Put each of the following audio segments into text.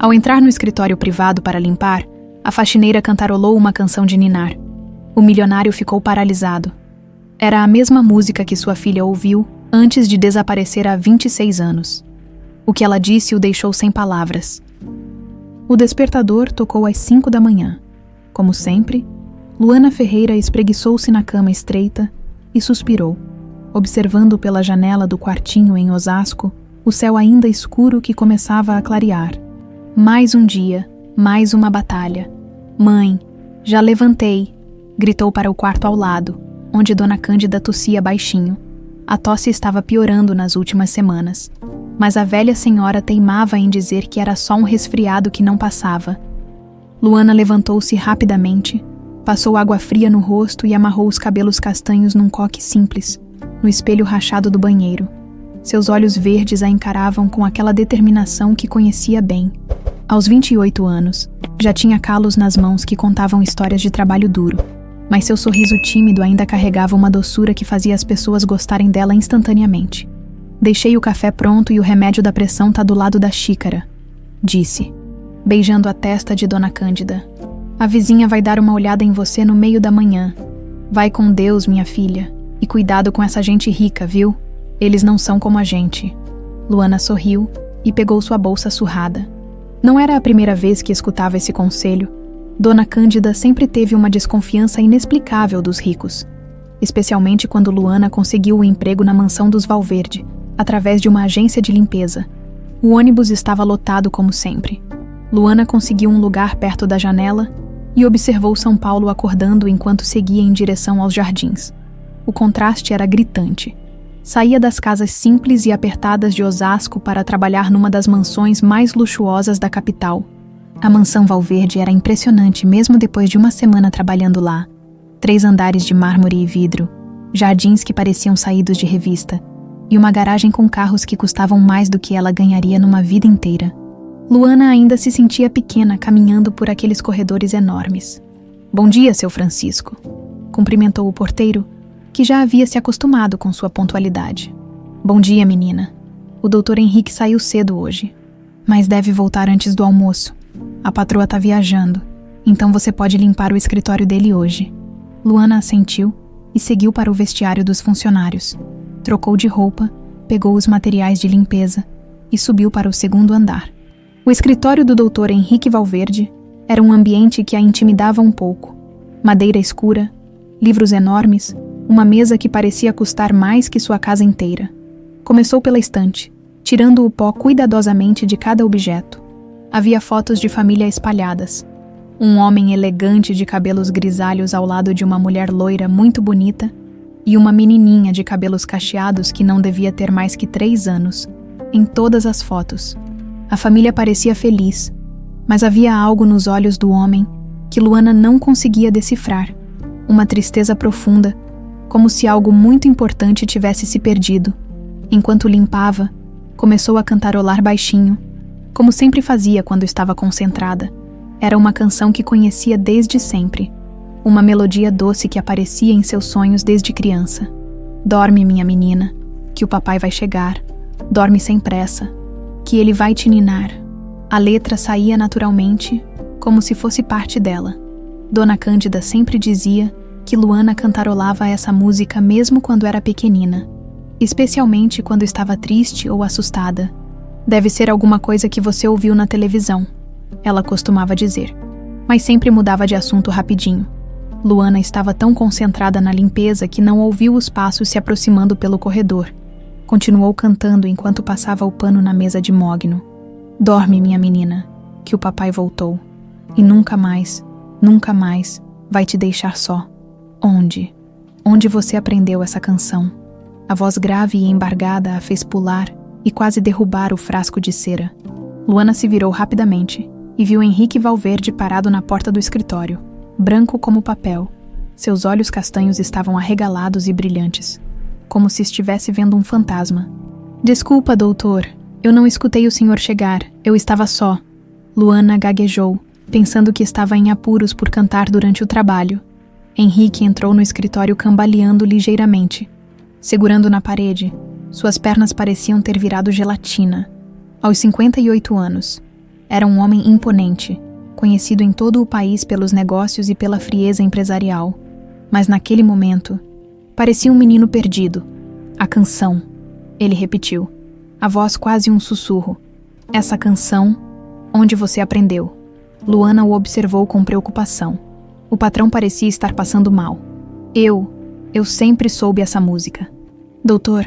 Ao entrar no escritório privado para limpar, a faxineira cantarolou uma canção de ninar. O milionário ficou paralisado. Era a mesma música que sua filha ouviu antes de desaparecer há 26 anos. O que ela disse o deixou sem palavras. O despertador tocou às 5 da manhã. Como sempre, Luana Ferreira espreguiçou-se na cama estreita e suspirou, observando pela janela do quartinho em Osasco o céu ainda escuro que começava a clarear. Mais um dia, mais uma batalha. Mãe, já levantei, gritou para o quarto ao lado, onde Dona Cândida tossia baixinho. A tosse estava piorando nas últimas semanas, mas a velha senhora teimava em dizer que era só um resfriado que não passava. Luana levantou-se rapidamente, passou água fria no rosto e amarrou os cabelos castanhos num coque simples, no espelho rachado do banheiro. Seus olhos verdes a encaravam com aquela determinação que conhecia bem. Aos 28 anos, já tinha calos nas mãos que contavam histórias de trabalho duro, mas seu sorriso tímido ainda carregava uma doçura que fazia as pessoas gostarem dela instantaneamente. Deixei o café pronto e o remédio da pressão tá do lado da xícara, disse, beijando a testa de Dona Cândida. A vizinha vai dar uma olhada em você no meio da manhã. Vai com Deus, minha filha, e cuidado com essa gente rica, viu? Eles não são como a gente. Luana sorriu e pegou sua bolsa surrada. Não era a primeira vez que escutava esse conselho. Dona Cândida sempre teve uma desconfiança inexplicável dos ricos, especialmente quando Luana conseguiu o emprego na mansão dos Valverde, através de uma agência de limpeza. O ônibus estava lotado como sempre. Luana conseguiu um lugar perto da janela e observou São Paulo acordando enquanto seguia em direção aos jardins. O contraste era gritante. Saía das casas simples e apertadas de Osasco para trabalhar numa das mansões mais luxuosas da capital. A mansão Valverde era impressionante mesmo depois de uma semana trabalhando lá. 3 andares de mármore e vidro, jardins que pareciam saídos de revista, e uma garagem com carros que custavam mais do que ela ganharia numa vida inteira. Luana ainda se sentia pequena caminhando por aqueles corredores enormes. "Bom dia, seu Francisco", cumprimentou o porteiro, que já havia se acostumado com sua pontualidade. "Bom dia, menina. O Dr. Henrique saiu cedo hoje, mas deve voltar antes do almoço. A patroa tá viajando, então você pode limpar o escritório dele hoje." Luana assentiu e seguiu para o vestiário dos funcionários. Trocou de roupa, pegou os materiais de limpeza e subiu para o 2º andar. O escritório do Dr. Henrique Valverde era um ambiente que a intimidava um pouco. Madeira escura, livros enormes, uma mesa que parecia custar mais que sua casa inteira. Começou pela estante, tirando o pó cuidadosamente de cada objeto. Havia fotos de família espalhadas. Um homem elegante de cabelos grisalhos ao lado de uma mulher loira muito bonita e uma menininha de cabelos cacheados que não devia ter mais que 3 anos, em todas as fotos. A família parecia feliz, mas havia algo nos olhos do homem que Luana não conseguia decifrar. Uma tristeza profunda, como se algo muito importante tivesse se perdido. Enquanto limpava, começou a cantarolar baixinho, como sempre fazia quando estava concentrada. Era uma canção que conhecia desde sempre, uma melodia doce que aparecia em seus sonhos desde criança. "Dorme, minha menina, que o papai vai chegar. Dorme sem pressa, que ele vai te ninar." A letra saía naturalmente, como se fosse parte dela. Dona Cândida sempre dizia que Luana cantarolava essa música mesmo quando era pequenina, especialmente quando estava triste ou assustada. "Deve ser alguma coisa que você ouviu na televisão", ela costumava dizer, mas sempre mudava de assunto rapidinho. Luana estava tão concentrada na limpeza que não ouviu os passos se aproximando pelo corredor. Continuou cantando enquanto passava o pano na mesa de mogno. "Dorme, minha menina, que o papai voltou. E nunca mais vai te deixar só." "Onde? Onde você aprendeu essa canção?" A voz grave e embargada a fez pular e quase derrubar o frasco de cera. Luana se virou rapidamente e viu Henrique Valverde parado na porta do escritório, branco como papel. Seus olhos castanhos estavam arregalados e brilhantes, como se estivesse vendo um fantasma. "Desculpa, doutor, eu não escutei o senhor chegar, eu estava só." Luana gaguejou, pensando que estava em apuros por cantar durante o trabalho. Henrique entrou no escritório cambaleando ligeiramente. Segurando na parede, suas pernas pareciam ter virado gelatina. Aos 58 anos, Era um homem imponente, conhecido em todo o país pelos negócios e pela frieza empresarial. Mas naquele momento, parecia um menino perdido. A canção, ele repetiu, a voz quase um sussurro. Essa canção, onde você aprendeu? Luana o observou com preocupação. O patrão parecia estar passando mal. Eu sempre soube essa música. Doutor,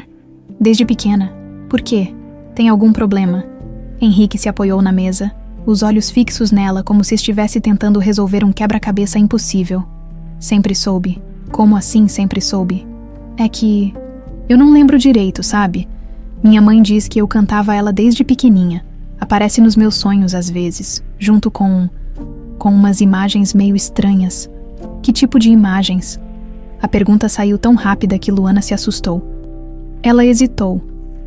desde pequena. Por quê? Tem algum problema? Henrique se apoiou na mesa, os olhos fixos nela como se estivesse tentando resolver um quebra-cabeça impossível. Sempre soube. Como assim sempre soube? É que... eu não lembro direito, sabe? Minha mãe diz que eu cantava ela desde pequeninha. Aparece nos meus sonhos às vezes, junto com umas imagens meio estranhas. Que tipo de imagens? A pergunta saiu tão rápida que Luana se assustou. Ela hesitou,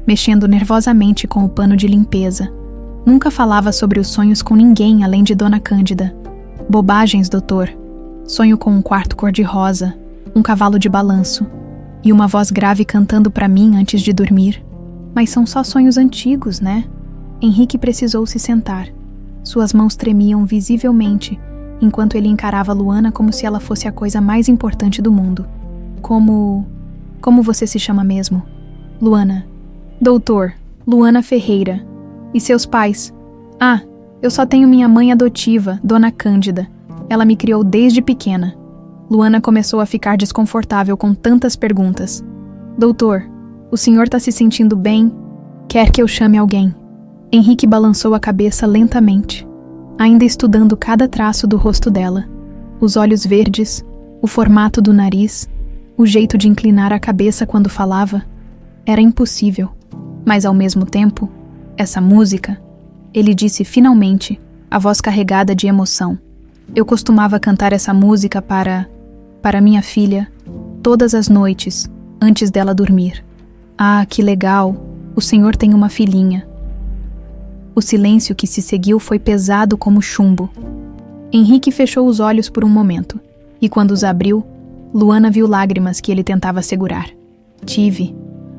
mexendo nervosamente com o pano de limpeza. Nunca falava sobre os sonhos com ninguém além de Dona Cândida. Bobagens, doutor. Sonho com um quarto cor-de-rosa, um cavalo de balanço e uma voz grave cantando para mim antes de dormir. Mas são só sonhos antigos, né? Henrique precisou se sentar. Suas mãos tremiam visivelmente, enquanto ele encarava Luana como se ela fosse a coisa mais importante do mundo. Como você se chama mesmo? Luana. Doutor, Luana Ferreira. E seus pais? Ah, eu só tenho minha mãe adotiva, Dona Cândida. Ela me criou desde pequena. Luana começou a ficar desconfortável com tantas perguntas. Doutor, o senhor está se sentindo bem? Quer que eu chame alguém? Henrique balançou a cabeça lentamente, ainda estudando cada traço do rosto dela. Os olhos verdes, o formato do nariz, o jeito de inclinar a cabeça quando falava. Era impossível. Mas ao mesmo tempo, essa música, ele disse finalmente, a voz carregada de emoção. Eu costumava cantar essa música para minha filha, todas as noites, antes dela dormir. Ah, que legal, o senhor tem uma filhinha. O silêncio que se seguiu foi pesado como chumbo. Henrique fechou os olhos por um momento, e quando os abriu, Luana viu lágrimas que ele tentava segurar. Tive,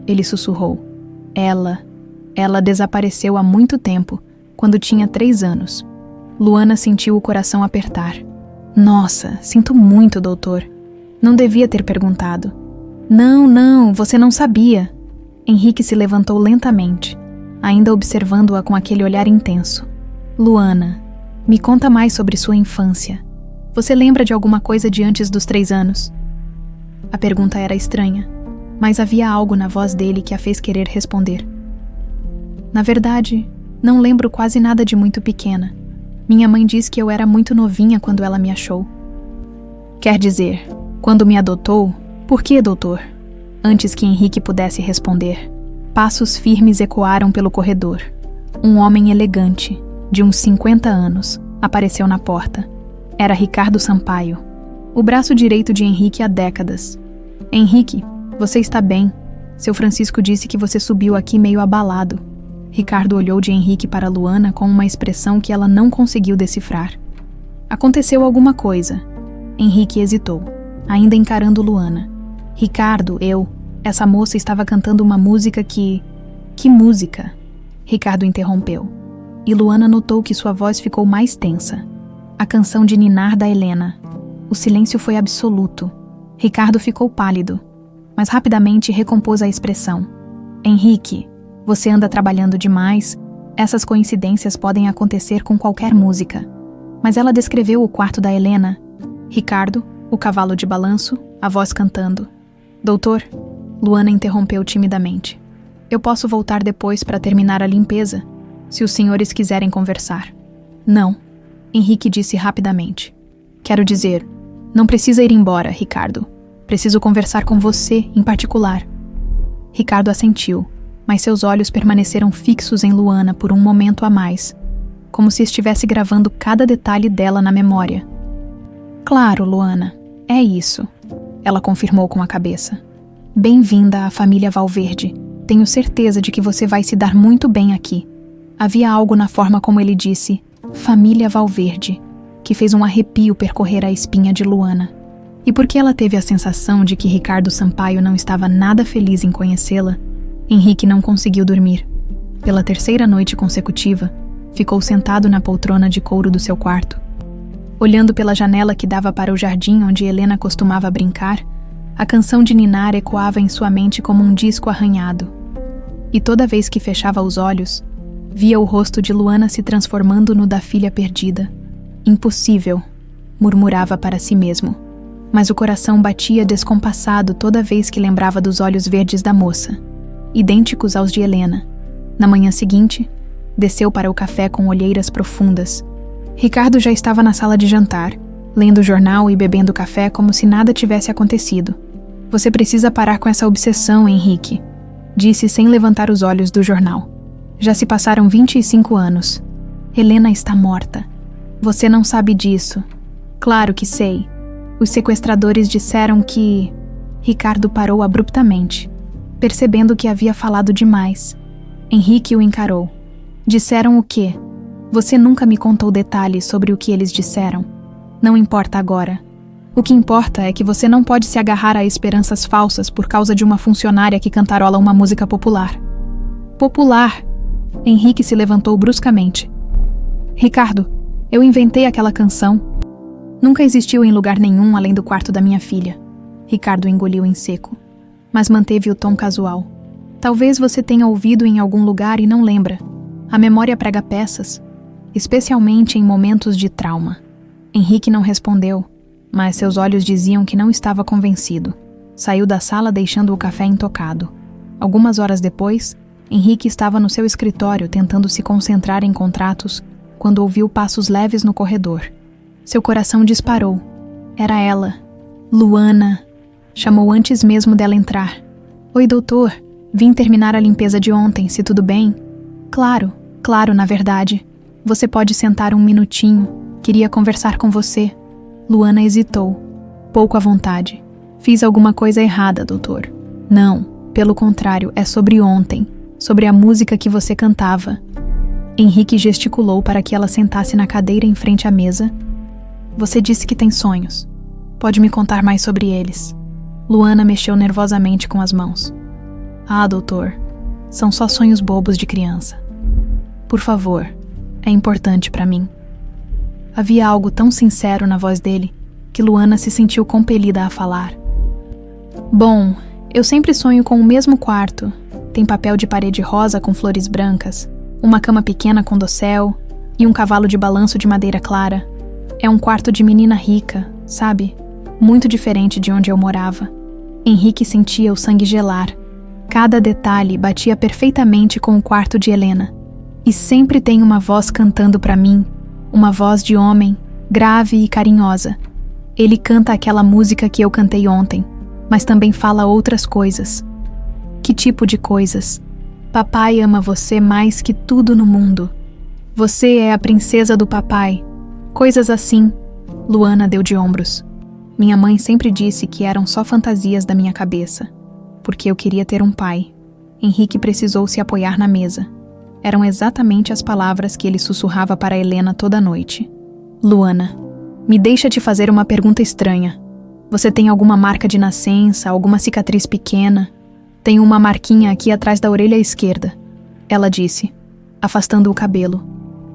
ele sussurrou. Ela desapareceu há muito tempo, quando tinha 3 anos. Luana sentiu o coração apertar. Nossa, sinto muito, doutor. Não devia ter perguntado. Não, você não sabia. Henrique se levantou lentamente, ainda observando-a com aquele olhar intenso. Luana, me conta mais sobre sua infância. Você lembra de alguma coisa de antes dos 3 anos? A pergunta era estranha, mas havia algo na voz dele que a fez querer responder. Na verdade, não lembro quase nada de muito pequena. Minha mãe diz que eu era muito novinha quando ela me achou. Quer dizer, quando me adotou? Por que, doutor? Antes que Henrique pudesse responder, passos firmes ecoaram pelo corredor. Um homem elegante, de uns 50 anos, apareceu na porta. Era Ricardo Sampaio, o braço direito de Henrique há décadas. Henrique, você está bem. Seu Francisco disse que você subiu aqui meio abalado. Ricardo olhou de Henrique para Luana com uma expressão que ela não conseguiu decifrar. Aconteceu alguma coisa. Henrique hesitou, ainda encarando Luana. Ricardo, essa moça estava cantando uma música que... Que música? Ricardo interrompeu. E Luana notou que sua voz ficou mais tensa. A canção de ninar da Helena. O silêncio foi absoluto. Ricardo ficou pálido, mas rapidamente recompôs a expressão. Henrique, você anda trabalhando demais. Essas coincidências podem acontecer com qualquer música. Mas ela descreveu o quarto da Helena. Ricardo, o cavalo de balanço, a voz cantando. Doutor, Luana interrompeu timidamente. Eu posso voltar depois para terminar a limpeza, se os senhores quiserem conversar. Não, Henrique disse rapidamente. Quero dizer, não precisa ir embora, Ricardo. Preciso conversar com você em particular. Ricardo assentiu, mas seus olhos permaneceram fixos em Luana por um momento a mais, como se estivesse gravando cada detalhe dela na memória. Claro, Luana, é isso, ela confirmou com a cabeça. Bem-vinda à família Valverde. Tenho certeza de que você vai se dar muito bem aqui. Havia algo na forma como ele disse, família Valverde, que fez um arrepio percorrer a espinha de Luana. E porque ela teve a sensação de que Ricardo Sampaio não estava nada feliz em conhecê-la, Henrique não conseguiu dormir. Pela 3ª noite consecutiva, Ficou sentado na poltrona de couro do seu quarto. Olhando pela janela que dava para o jardim onde Helena costumava brincar, a canção de ninar ecoava em sua mente como um disco arranhado. E toda vez que fechava os olhos, via o rosto de Luana se transformando no da filha perdida. Impossível, murmurava para si mesmo. Mas o coração batia descompassado toda vez que lembrava dos olhos verdes da moça, idênticos aos de Helena. Na manhã seguinte, desceu para o café com olheiras profundas. Ricardo já estava na sala de jantar, lendo o jornal e bebendo café como se nada tivesse acontecido. Você precisa parar com essa obsessão, Henrique, disse sem levantar os olhos do jornal. Já se passaram 25 anos. Helena está morta. Você não sabe disso. Claro que sei. Os sequestradores disseram que... Ricardo parou abruptamente, percebendo que havia falado demais. Henrique o encarou. Disseram o quê? Você nunca me contou detalhes sobre o que eles disseram. Não importa agora. O que importa é que você não pode se agarrar a esperanças falsas por causa de uma funcionária que cantarola uma música popular. Popular! Henrique se levantou bruscamente. Ricardo, eu inventei aquela canção. Nunca existiu em lugar nenhum além do quarto da minha filha. Ricardo engoliu em seco, mas manteve o tom casual. Talvez você tenha ouvido em algum lugar e não lembra. A memória prega peças, especialmente em momentos de trauma. Henrique não respondeu, mas seus olhos diziam que não estava convencido. Saiu da sala deixando o café intocado. Algumas horas depois, Henrique estava no seu escritório tentando se concentrar em contratos quando ouviu passos leves no corredor. Seu coração disparou. Era ela. Luana. Chamou antes mesmo dela entrar. Oi, doutor. Vim terminar a limpeza de ontem, se tudo bem? Claro, na verdade. Você pode sentar um minutinho. Queria conversar com você. Luana hesitou. Pouco à vontade. Fiz alguma coisa errada, doutor. Não, pelo contrário, é sobre ontem. Sobre a música que você cantava. Henrique gesticulou para que ela sentasse na cadeira em frente à mesa. Você disse que tem sonhos. Pode me contar mais sobre eles? Luana mexeu nervosamente com as mãos. Ah, doutor, são só sonhos bobos de criança. Por favor, é importante para mim. Havia algo tão sincero na voz dele que Luana se sentiu compelida a falar. Bom, eu sempre sonho com o mesmo quarto. Tem papel de parede rosa com flores brancas, uma cama pequena com dossel e um cavalo de balanço de madeira clara. É um quarto de menina rica, sabe? Muito diferente de onde eu morava. Henrique sentia o sangue gelar. Cada detalhe batia perfeitamente com o quarto de Helena. E sempre tem uma voz cantando para mim, uma voz de homem, grave e carinhosa. Ele canta aquela música que eu cantei ontem, mas também fala outras coisas. Que tipo de coisas? Papai ama você mais que tudo no mundo. Você é a princesa do papai. Coisas assim. Luana deu de ombros. Minha mãe sempre disse que eram só fantasias da minha cabeça, porque eu queria ter um pai. Henrique precisou se apoiar na mesa. Eram exatamente as palavras que ele sussurrava para Helena toda noite. Luana, me deixa te fazer uma pergunta estranha. Você tem alguma marca de nascença, alguma cicatriz pequena? Tenho uma marquinha aqui atrás da orelha esquerda, ela disse, afastando o cabelo.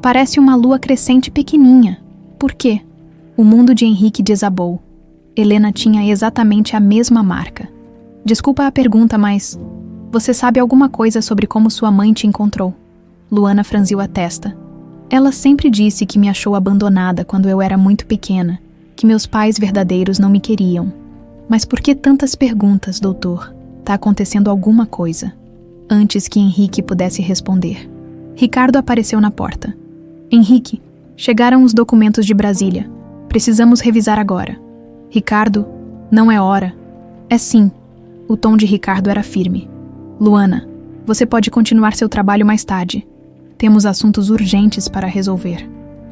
Parece uma lua crescente pequeninha. Por quê? O mundo de Henrique desabou. Helena tinha exatamente a mesma marca. Desculpa a pergunta, mas... Você sabe alguma coisa sobre como sua mãe te encontrou? Luana franziu a testa. Ela sempre disse que me achou abandonada quando eu era muito pequena, que meus pais verdadeiros não me queriam. Mas por que tantas perguntas, doutor? Tá acontecendo alguma coisa. Antes que Henrique pudesse responder, Ricardo apareceu na porta. Henrique, chegaram os documentos de Brasília. Precisamos revisar agora. Ricardo, não é hora. É sim. O tom de Ricardo era firme. Luana, você pode continuar seu trabalho mais tarde. Temos assuntos urgentes para resolver.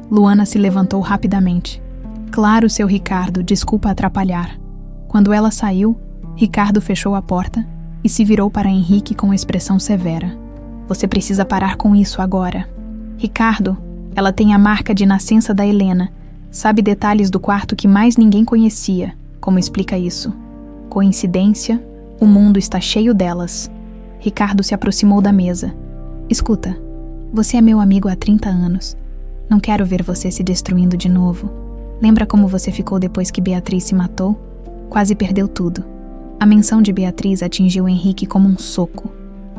Luana se levantou rapidamente. Claro, seu Ricardo, desculpa atrapalhar. Quando ela saiu, Ricardo fechou a porta e se virou para Henrique com expressão severa. Você precisa parar com isso agora. Ricardo, ela tem a marca de nascença da Helena. Sabe detalhes do quarto que mais ninguém conhecia. Como explica isso? Coincidência? O mundo está cheio delas. Ricardo se aproximou da mesa. Escuta, Você é meu amigo há 30 anos. Não quero ver você se destruindo de novo. Lembra como você ficou depois que Beatriz se matou? Quase perdeu tudo. A menção de Beatriz atingiu Henrique como um soco.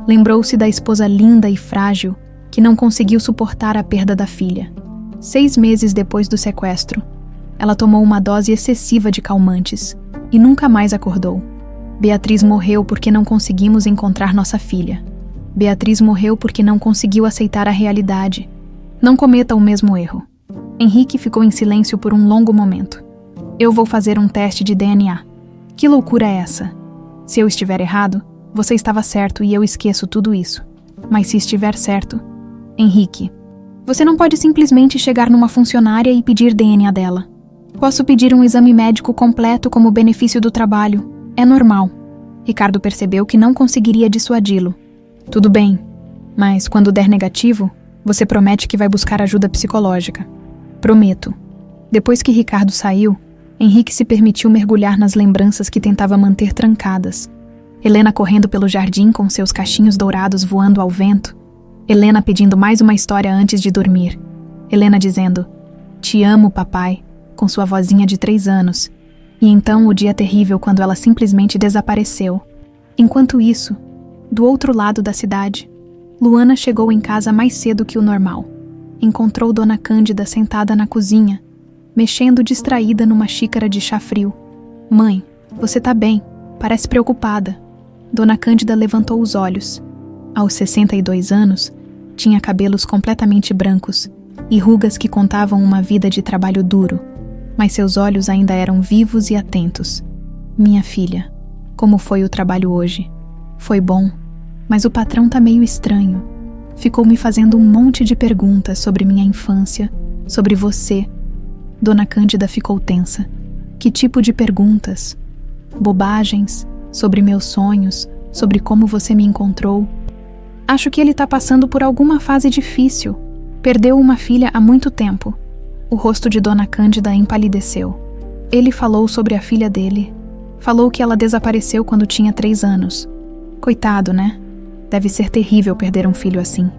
Lembrou-se da esposa linda e frágil que não conseguiu suportar a perda da filha. 6 meses depois do sequestro, ela tomou uma dose excessiva de calmantes e nunca mais acordou. Beatriz morreu porque não conseguimos encontrar nossa filha. Beatriz morreu porque não conseguiu aceitar a realidade. Não cometa o mesmo erro. Henrique ficou em silêncio por um longo momento. Eu vou fazer um teste de DNA. Que loucura é essa? Se eu estiver errado, você estava certo e eu esqueço tudo isso. Mas se estiver certo... Henrique, você não pode simplesmente chegar numa funcionária e pedir DNA dela. Posso pedir um exame médico completo como benefício do trabalho. É normal. Ricardo percebeu que não conseguiria dissuadi-lo. Tudo bem, mas quando der negativo, você promete que vai buscar ajuda psicológica. Prometo. Depois que Ricardo saiu, Henrique se permitiu mergulhar nas lembranças que tentava manter trancadas. Helena correndo pelo jardim com seus cachinhos dourados voando ao vento. Helena pedindo mais uma história antes de dormir. Helena dizendo, "Te amo, papai", com sua vozinha de 3 anos. E então o dia terrível quando ela simplesmente desapareceu. Enquanto isso, do outro lado da cidade, Luana chegou em casa mais cedo que o normal. Encontrou Dona Cândida sentada na cozinha, mexendo distraída numa xícara de chá frio. "Mãe, você tá bem? Parece preocupada." Dona Cândida levantou os olhos. Aos 62 anos, tinha cabelos completamente brancos e rugas que contavam uma vida de trabalho duro, mas seus olhos ainda eram vivos e atentos. "Minha filha, como foi o trabalho hoje?" "Foi bom, mas o patrão tá meio estranho. Ficou me fazendo um monte de perguntas sobre minha infância, sobre você." Dona Cândida ficou tensa. "Que tipo de perguntas?" "Bobagens, sobre meus sonhos, sobre como você me encontrou." "Acho que ele tá passando por alguma fase difícil. Perdeu uma filha há muito tempo." O rosto de Dona Cândida empalideceu. "Ele falou sobre a filha dele. Falou que ela desapareceu quando tinha 3 anos. Coitado, né? Deve ser terrível perder um filho assim."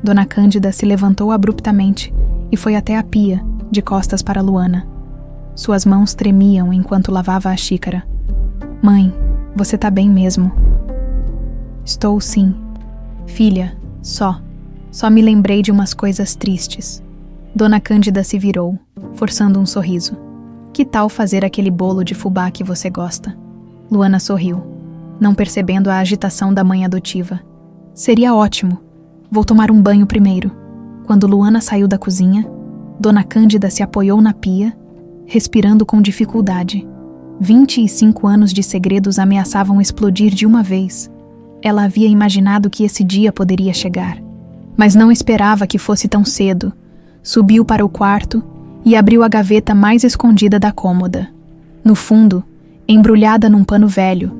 Dona Cândida se levantou abruptamente e foi até a pia, de costas para Luana. Suas mãos tremiam enquanto lavava a xícara. "Mãe, você tá bem mesmo?" "Estou sim. Filha, só me lembrei de umas coisas tristes." Dona Cândida se virou, forçando um sorriso. "Que tal fazer aquele bolo de fubá que você gosta?" Luana sorriu, não percebendo a agitação da mãe adotiva. "Seria ótimo. Vou tomar um banho primeiro." Quando Luana saiu da cozinha, Dona Cândida se apoiou na pia, respirando com dificuldade. 25 anos de segredos ameaçavam explodir de uma vez. Ela havia imaginado que esse dia poderia chegar, mas não esperava que fosse tão cedo. Subiu para o quarto e abriu a gaveta mais escondida da cômoda. No fundo, embrulhada num pano velho,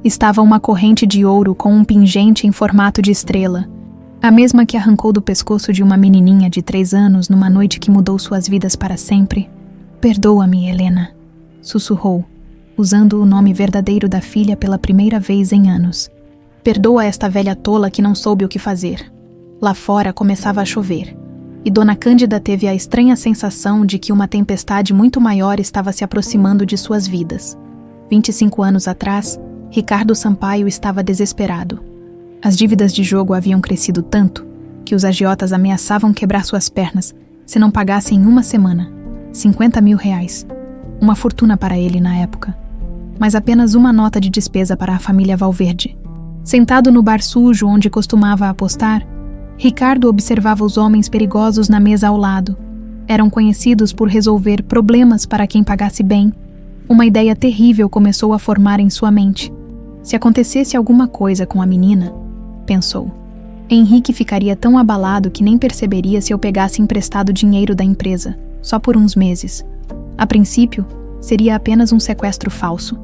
estava uma corrente de ouro com um pingente em formato de estrela, a mesma que arrancou do pescoço de uma menininha de 3 anos numa noite que mudou suas vidas para sempre. "Perdoa-me, Helena", sussurrou, usando o nome verdadeiro da filha pela primeira vez em anos. "Perdoa esta velha tola que não soube o que fazer." Lá fora começava a chover, e Dona Cândida teve a estranha sensação de que uma tempestade muito maior estava se aproximando de suas vidas. 25 anos atrás, Ricardo Sampaio estava desesperado. As dívidas de jogo haviam crescido tanto que os agiotas ameaçavam quebrar suas pernas se não pagassem em uma semana. 50 mil reais. Uma fortuna para ele na época. Mas apenas uma nota de despesa para a família Valverde. Sentado no bar sujo onde costumava apostar, Ricardo observava os homens perigosos na mesa ao lado. Eram conhecidos por resolver problemas para quem pagasse bem. Uma ideia terrível começou a formar em sua mente. Se acontecesse alguma coisa com a menina, pensou, Henrique ficaria tão abalado que nem perceberia se eu pegasse emprestado dinheiro da empresa, só por uns meses. A princípio, seria apenas um sequestro falso.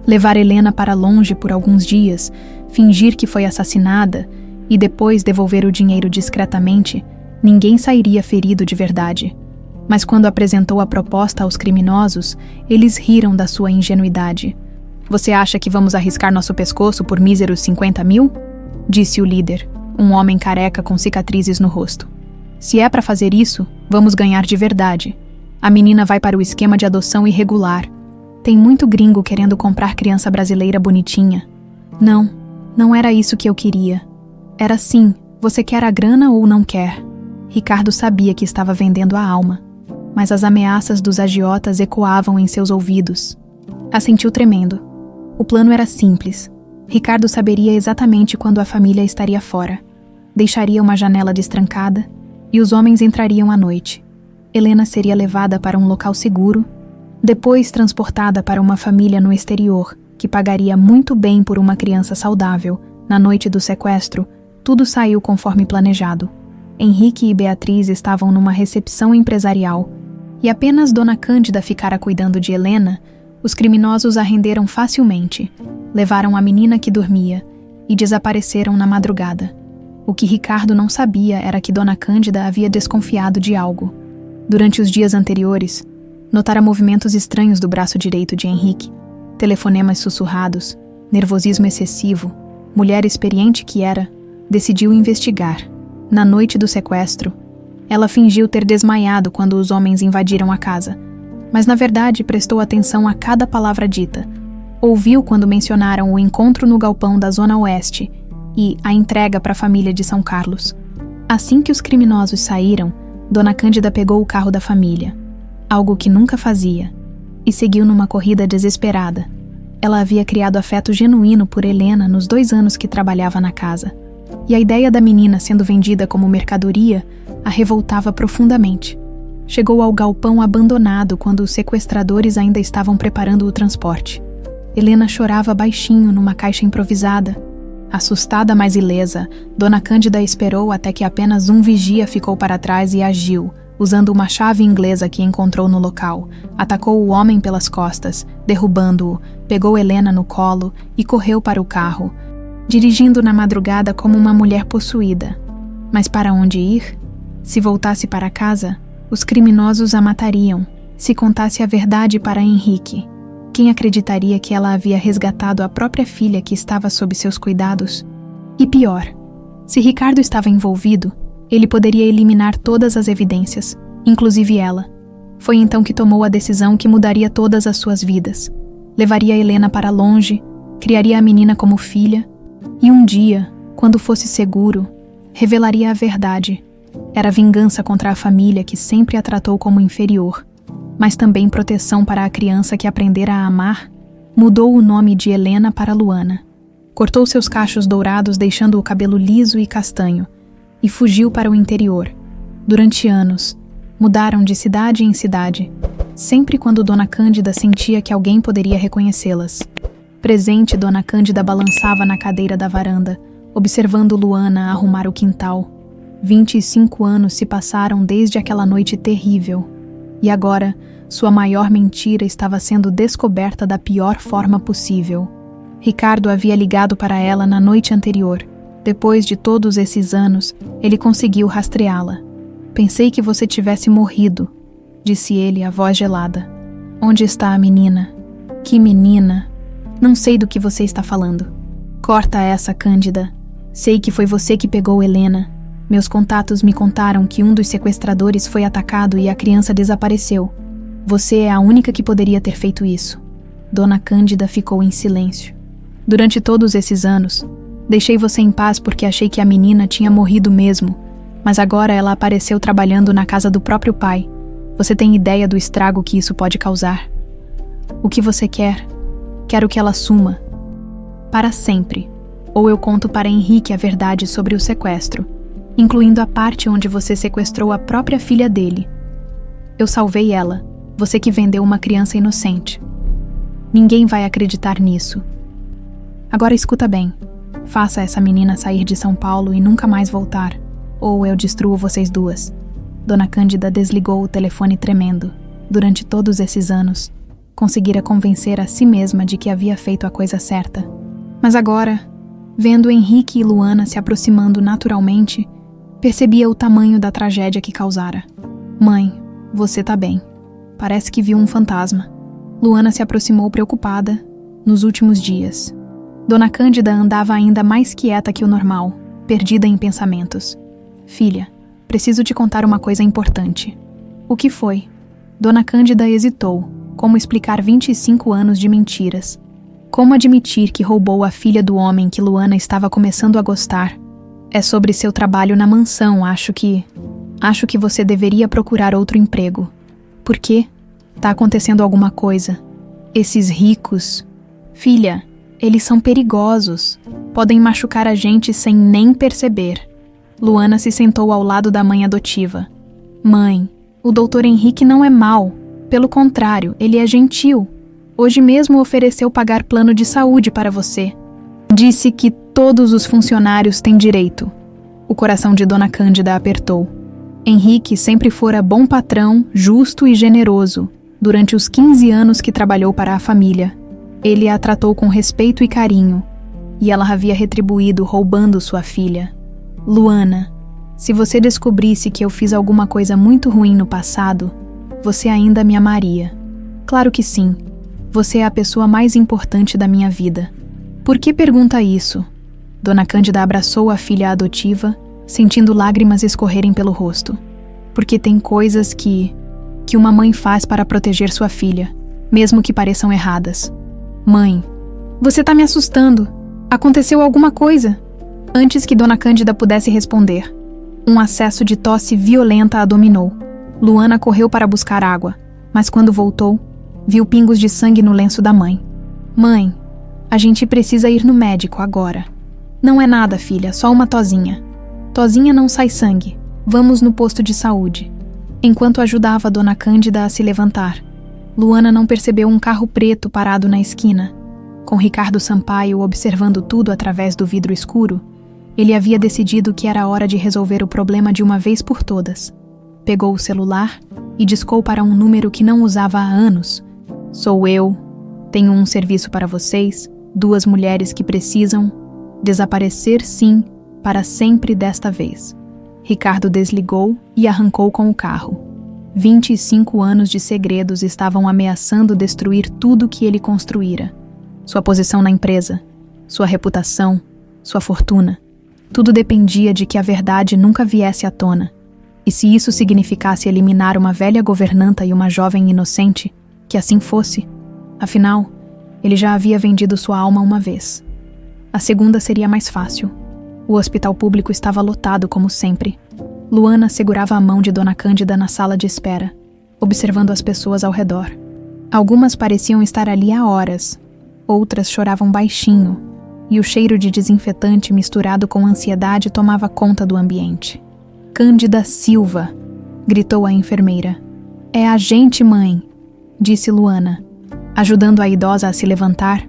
Levar Helena para longe por alguns dias, fingir que foi assassinada e depois devolver o dinheiro discretamente, ninguém sairia ferido de verdade. Mas quando apresentou a proposta aos criminosos, eles riram da sua ingenuidade. "Você acha que vamos arriscar nosso pescoço por míseros 50 mil?" disse o líder, um homem careca com cicatrizes no rosto. Se é para fazer isso, vamos ganhar de verdade. A menina vai para o esquema de adoção irregular. Tem muito gringo querendo comprar criança brasileira bonitinha. Não, não era isso que eu queria. Era sim, você quer a grana ou não quer? Ricardo sabia que estava vendendo a alma, mas as ameaças dos agiotas ecoavam em seus ouvidos. Assentiu tremendo. O plano era simples. Ricardo saberia exatamente quando a família estaria fora. Deixaria uma janela destrancada e os homens entrariam à noite. Helena seria levada para um local seguro, depois transportada para uma família no exterior, que pagaria muito bem por uma criança saudável. Na noite do sequestro, tudo saiu conforme planejado. Henrique e Beatriz estavam numa recepção empresarial e apenas Dona Cândida ficara cuidando de Helena. Os criminosos a renderam facilmente, levaram a menina que dormia e desapareceram na madrugada. O que Ricardo não sabia era que Dona Cândida havia desconfiado de algo. Durante os dias anteriores, notara movimentos estranhos do braço direito de Henrique, telefonemas sussurrados, nervosismo excessivo. Mulher experiente que era, decidiu investigar. Na noite do sequestro, ela fingiu ter desmaiado quando os homens invadiram a casa, mas na verdade prestou atenção a cada palavra dita. Ouviu quando mencionaram o encontro no galpão da Zona Oeste e a entrega para a família de São Carlos. Assim que os criminosos saíram, Dona Cândida pegou o carro da família, algo que nunca fazia, e seguiu numa corrida desesperada. Ela havia criado afeto genuíno por Helena nos 2 anos que trabalhava na casa, e a ideia da menina sendo vendida como mercadoria a revoltava profundamente. Chegou ao galpão abandonado quando os sequestradores ainda estavam preparando o transporte. Helena chorava baixinho numa caixa improvisada. Assustada, mas ilesa, Dona Cândida esperou até que apenas um vigia ficou para trás e agiu, usando uma chave inglesa que encontrou no local. Atacou o homem pelas costas, derrubando-o, pegou Helena no colo e correu para o carro, dirigindo na madrugada como uma mulher possuída. Mas para onde ir? Se voltasse para casa, os criminosos a matariam. Se contasse a verdade para Henrique, quem acreditaria que ela havia resgatado a própria filha que estava sob seus cuidados? E pior, se Ricardo estava envolvido, ele poderia eliminar todas as evidências, inclusive ela. Foi então que tomou a decisão que mudaria todas as suas vidas. Levaria Helena para longe, criaria a menina como filha, e um dia, quando fosse seguro, revelaria a verdade. Era vingança contra a família que sempre a tratou como inferior, mas também proteção para a criança que aprendera a amar. Mudou o nome de Helena para Luana. Cortou seus cachos dourados, deixando o cabelo liso e castanho, e fugiu para o interior. Durante anos, mudaram de cidade em cidade, sempre quando Dona Cândida sentia que alguém poderia reconhecê-las. Presente, Dona Cândida balançava na cadeira da varanda, observando Luana arrumar o quintal. 25 anos se passaram desde aquela noite terrível. E agora, sua maior mentira estava sendo descoberta da pior forma possível. Ricardo havia ligado para ela na noite anterior. Depois de todos esses anos, ele conseguiu rastreá-la. Pensei que você tivesse morrido, disse ele, a voz gelada. Onde está a menina? Que menina? Não sei do que você está falando. Corta essa, Cândida. Sei que foi você que pegou Helena. Meus contatos me contaram que um dos sequestradores foi atacado e a criança desapareceu. Você é a única que poderia ter feito isso. Dona Cândida ficou em silêncio. Durante todos esses anos, deixei você em paz porque achei que a menina tinha morrido mesmo, mas agora ela apareceu trabalhando na casa do próprio pai. Você tem ideia do estrago que isso pode causar? O que você quer? Quero que ela suma. Para sempre. Ou eu conto para Henrique a verdade sobre o sequestro, incluindo a parte onde você sequestrou a própria filha dele. Eu salvei ela, você que vendeu uma criança inocente. Ninguém vai acreditar nisso. Agora escuta bem. Faça essa menina sair de São Paulo e nunca mais voltar, ou eu destruo vocês duas. Dona Cândida desligou o telefone tremendo. Durante todos esses anos, conseguira convencer a si mesma de que havia feito a coisa certa. Mas agora, vendo Henrique e Luana se aproximando naturalmente, percebia o tamanho da tragédia que causara. Mãe, você tá bem. Parece que viu um fantasma. Luana se aproximou preocupada. Nos últimos dias, Dona Cândida andava ainda mais quieta que o normal, perdida em pensamentos. Filha, preciso te contar uma coisa importante. O que foi? Dona Cândida hesitou. Como explicar 25 anos de mentiras? Como admitir que roubou a filha do homem que Luana estava começando a gostar? É sobre seu trabalho na mansão, acho que você deveria procurar outro emprego. Por quê? Tá acontecendo alguma coisa. Esses ricos... Filha, eles são perigosos. Podem machucar a gente sem nem perceber. Luana se sentou ao lado da mãe adotiva. Mãe, o Dr. Henrique não é mau. Pelo contrário, ele é gentil. Hoje mesmo ofereceu pagar plano de saúde para você. Disse que todos os funcionários têm direito. O coração de Dona Cândida apertou. Henrique sempre fora bom patrão, justo e generoso, durante os 15 anos que trabalhou para a família. Ele a tratou com respeito e carinho, e ela havia retribuído roubando sua filha. Luana, se você descobrisse que eu fiz alguma coisa muito ruim no passado, você ainda me amaria. Claro que sim. Você é a pessoa mais importante da minha vida. Por que pergunta isso? Dona Cândida abraçou a filha adotiva, sentindo lágrimas escorrerem pelo rosto. Porque tem coisas que uma mãe faz para proteger sua filha, mesmo que pareçam erradas. Mãe, você tá me assustando. Aconteceu alguma coisa? Antes que Dona Cândida pudesse responder, um acesso de tosse violenta a dominou. Luana correu para buscar água, mas quando voltou, viu pingos de sangue no lenço da mãe. Mãe, a gente precisa ir no médico agora. Não é nada, filha, só uma tosinha. Tosinha não sai sangue. Vamos no posto de saúde. Enquanto ajudava a Dona Cândida a se levantar, Luana não percebeu um carro preto parado na esquina. Com Ricardo Sampaio observando tudo através do vidro escuro, ele havia decidido que era hora de resolver o problema de uma vez por todas. Pegou o celular e discou para um número que não usava há anos. Sou eu. Tenho um serviço para vocês, 2 mulheres que precisam desaparecer sim, para sempre desta vez. Ricardo desligou e arrancou com o carro. 25 anos de segredos estavam ameaçando destruir tudo que ele construíra. Sua posição na empresa, sua reputação, sua fortuna. Tudo dependia de que a verdade nunca viesse à tona. E se isso significasse eliminar uma velha governanta e uma jovem inocente, que assim fosse. Afinal, ele já havia vendido sua alma uma vez. A segunda seria mais fácil. O hospital público estava lotado como sempre. Luana segurava a mão de Dona Cândida na sala de espera, observando as pessoas ao redor. Algumas pareciam estar ali há horas, outras choravam baixinho, e o cheiro de desinfetante misturado com ansiedade tomava conta do ambiente. Cândida Silva, gritou a enfermeira. É a gente, mãe, disse Luana. Ajudando a idosa a se levantar,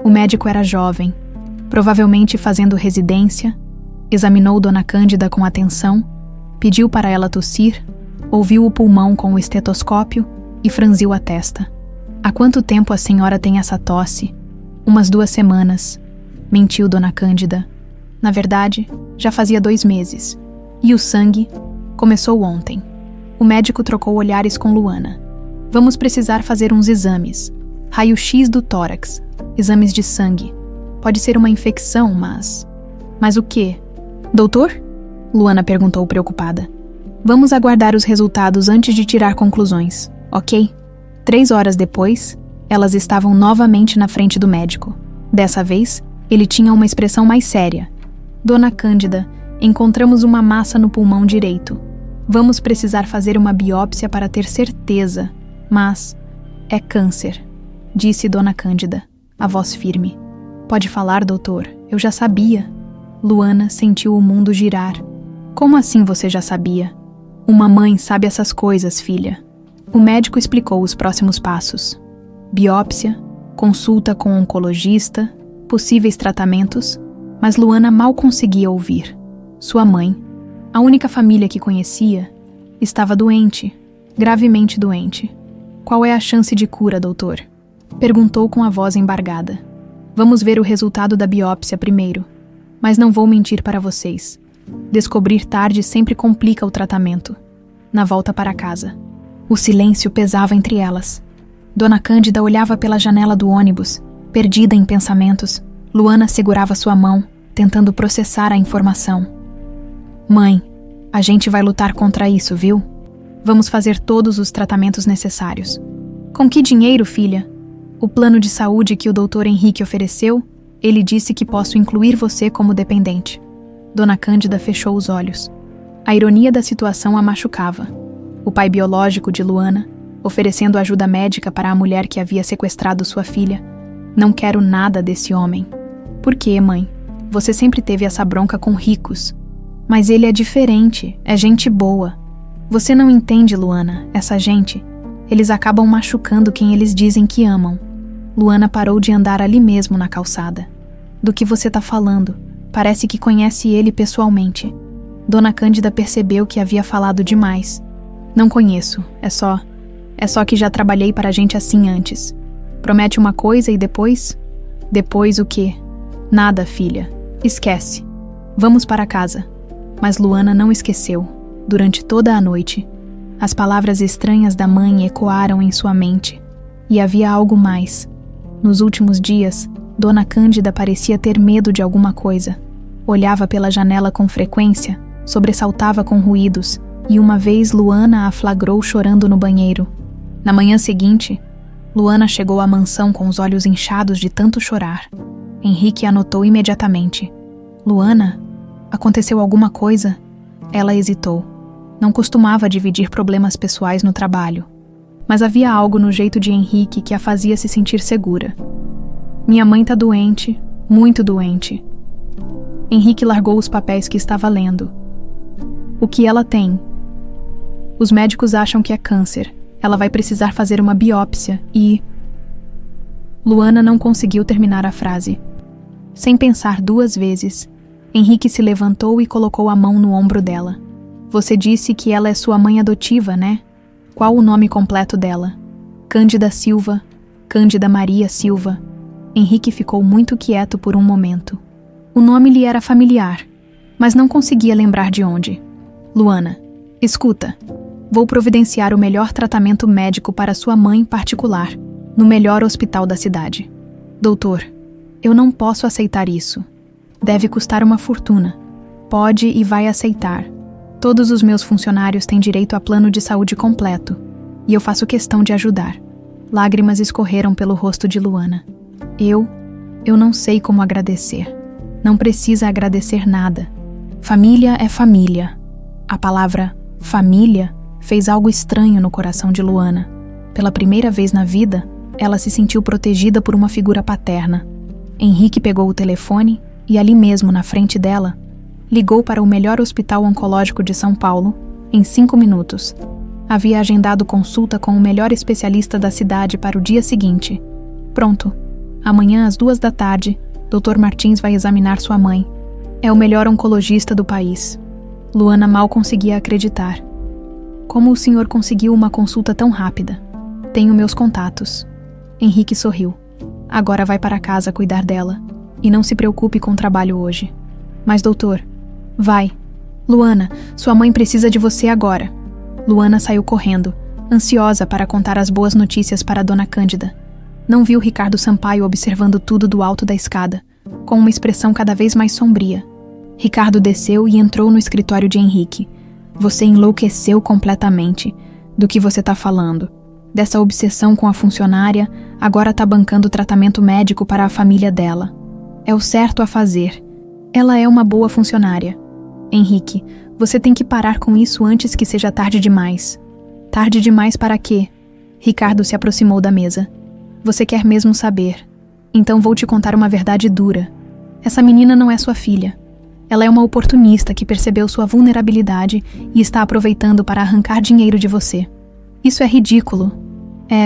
o médico era jovem, provavelmente fazendo residência, examinou Dona Cândida com atenção, pediu para ela tossir, ouviu o pulmão com o estetoscópio e franziu a testa. Há quanto tempo a senhora tem essa tosse? Umas 2 semanas, mentiu Dona Cândida. Na verdade, já fazia 2 meses. E o sangue começou ontem. O médico trocou olhares com Luana. Vamos precisar fazer uns exames. Raio-X do tórax, exames de sangue. Pode ser uma infecção, mas... Mas o quê? Doutor? Luana perguntou preocupada. Vamos aguardar os resultados antes de tirar conclusões, ok? 3 horas depois, elas estavam novamente na frente do médico. Dessa vez, ele tinha uma expressão mais séria. Dona Cândida, encontramos uma massa no pulmão direito. Vamos precisar fazer uma biópsia para ter certeza, mas é câncer, disse Dona Cândida, a voz firme. Pode falar, doutor, eu já sabia. Luana sentiu o mundo girar. Como assim você já sabia? Uma mãe sabe essas coisas, filha. O médico explicou os próximos passos. Biópsia, consulta com um oncologista, possíveis tratamentos, mas Luana mal conseguia ouvir. Sua mãe, a única família que conhecia, estava doente, gravemente doente. Qual é a chance de cura, doutor? Perguntou com a voz embargada. Vamos ver o resultado da biópsia primeiro, mas não vou mentir para vocês. Descobrir tarde sempre complica o tratamento. Na volta para casa, o silêncio pesava entre elas. Dona Cândida olhava pela janela do ônibus, perdida em pensamentos. Luana segurava sua mão, tentando processar a informação. Mãe, A gente vai lutar contra isso, viu? Vamos fazer todos os tratamentos necessários. Com que dinheiro, filha? O plano de saúde que o Dr. Henrique ofereceu, ele disse que posso incluir você como dependente. Dona Cândida fechou os olhos. A ironia da situação a machucava. O pai biológico de Luana, oferecendo ajuda médica para a mulher que havia sequestrado sua filha. Não quero nada desse homem. Por quê, mãe? Você sempre teve essa bronca com ricos. Mas ele é diferente, é gente boa. Você não entende, Luana, essa gente. Eles acabam machucando quem eles dizem que amam. Luana parou de andar ali mesmo na calçada. Do que você tá falando? Parece que conhece ele pessoalmente. Dona Cândida percebeu que havia falado demais. Não conheço, é só que já trabalhei para gente assim antes. Promete uma coisa e depois? Depois o quê? Nada, filha. Esquece. Vamos para casa. Mas Luana não esqueceu. Durante toda a noite, as palavras estranhas da mãe ecoaram em sua mente. E havia algo mais. Nos últimos dias, Dona Cândida parecia ter medo de alguma coisa. Olhava pela janela com frequência, sobressaltava com ruídos, e uma vez Luana a flagrou chorando no banheiro. Na manhã seguinte, Luana chegou à mansão com os olhos inchados de tanto chorar. Henrique a notou imediatamente. Luana, aconteceu alguma coisa? Ela hesitou. Não costumava dividir problemas pessoais no trabalho. Mas havia algo no jeito de Henrique que a fazia se sentir segura. Minha mãe tá doente, muito doente. Henrique largou os papéis que estava lendo. O que ela tem? Os médicos acham que é câncer. Ela vai precisar fazer uma biópsia e... Luana não conseguiu terminar a frase. Sem pensar duas vezes, Henrique se levantou e colocou a mão no ombro dela. Você disse que ela é sua mãe adotiva, né? Qual o nome completo dela? Cândida Silva, Cândida Maria Silva. Henrique ficou muito quieto por um momento. O nome lhe era familiar, mas não conseguia lembrar de onde. Luana, escuta. Vou providenciar o melhor tratamento médico para sua mãe particular, no melhor hospital da cidade. Doutor, eu não posso aceitar isso. Deve custar uma fortuna. Pode e vai aceitar. Todos os meus funcionários têm direito a plano de saúde completo, e eu faço questão de ajudar. Lágrimas escorreram pelo rosto de Luana. Eu não sei como agradecer. Não precisa agradecer nada. Família é família. A palavra família fez algo estranho no coração de Luana. Pela primeira vez na vida, ela se sentiu protegida por uma figura paterna. Henrique pegou o telefone e ali mesmo, na frente dela, ligou para o melhor hospital oncológico de São Paulo em 5 minutos. Havia agendado consulta com o melhor especialista da cidade para o dia seguinte. Pronto. Amanhã às 2 da tarde, Dr. Martins vai examinar sua mãe. É o melhor oncologista do país. Luana mal conseguia acreditar. Como o senhor conseguiu uma consulta tão rápida? Tenho meus contatos. Henrique sorriu. Agora vai para casa cuidar dela. E não se preocupe com o trabalho hoje. Mas, doutor, vai. Luana, sua mãe precisa de você agora. Luana saiu correndo, ansiosa para contar as boas notícias para Dona Cândida. Não viu Ricardo Sampaio observando tudo do alto da escada, com uma expressão cada vez mais sombria. Ricardo desceu e entrou no escritório de Henrique. Você enlouqueceu completamente. Do que você tá falando? Dessa obsessão com a funcionária, agora tá bancando tratamento médico para a família dela. É o certo a fazer. Ela é uma boa funcionária. Henrique, você tem que parar com isso antes que seja tarde demais. Tarde demais para quê? Ricardo se aproximou da mesa. Você quer mesmo saber. Então vou te contar uma verdade dura. Essa menina não é sua filha. Ela é uma oportunista que percebeu sua vulnerabilidade e está aproveitando para arrancar dinheiro de você. Isso é ridículo.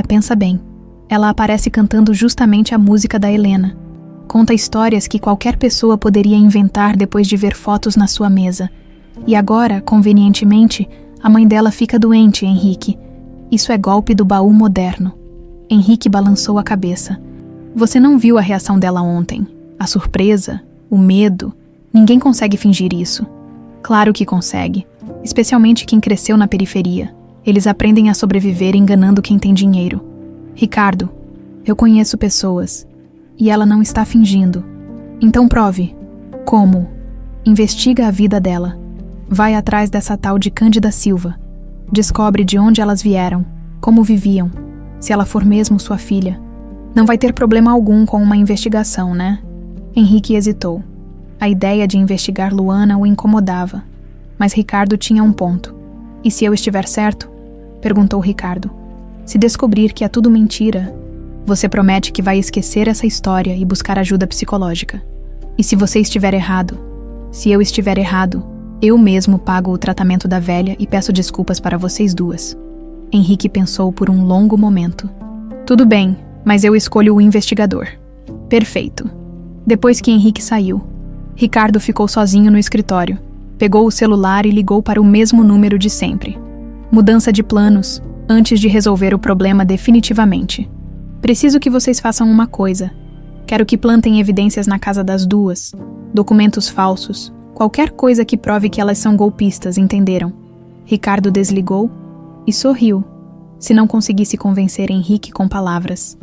Pensa bem. Ela aparece cantando justamente a música da Helena. Conta histórias que qualquer pessoa poderia inventar depois de ver fotos na sua mesa. E agora, convenientemente, a mãe dela fica doente, Henrique. Isso é golpe do baú moderno. Henrique balançou a cabeça. Você não viu a reação dela ontem. A surpresa, o medo. Ninguém consegue fingir isso. Claro que consegue. Especialmente quem cresceu na periferia. Eles aprendem a sobreviver enganando quem tem dinheiro. Ricardo, eu conheço pessoas. E ela não está fingindo. Então prove. Como? Investiga a vida dela. Vai atrás dessa tal de Cândida Silva. Descobre de onde elas vieram, como viviam, se ela for mesmo sua filha. Não vai ter problema algum com uma investigação, né? Henrique hesitou. A ideia de investigar Luana o incomodava. Mas Ricardo tinha um ponto. E se eu estiver certo? Perguntou Ricardo. Se descobrir que é tudo mentira, você promete que vai esquecer essa história e buscar ajuda psicológica. E se você estiver errado? Se eu estiver errado, eu mesmo pago o tratamento da velha e peço desculpas para vocês duas. Henrique pensou por um longo momento. Tudo bem, mas eu escolho o investigador. Perfeito. Depois que Henrique saiu, Ricardo ficou sozinho no escritório. Pegou o celular e ligou para o mesmo número de sempre. Mudança de planos, antes de resolver o problema definitivamente. Preciso que vocês façam uma coisa. Quero que plantem evidências na casa das duas. Documentos falsos. Qualquer coisa que prove que elas são golpistas, entenderam? Ricardo desligou e sorriu. Se não conseguisse convencer Henrique com palavras,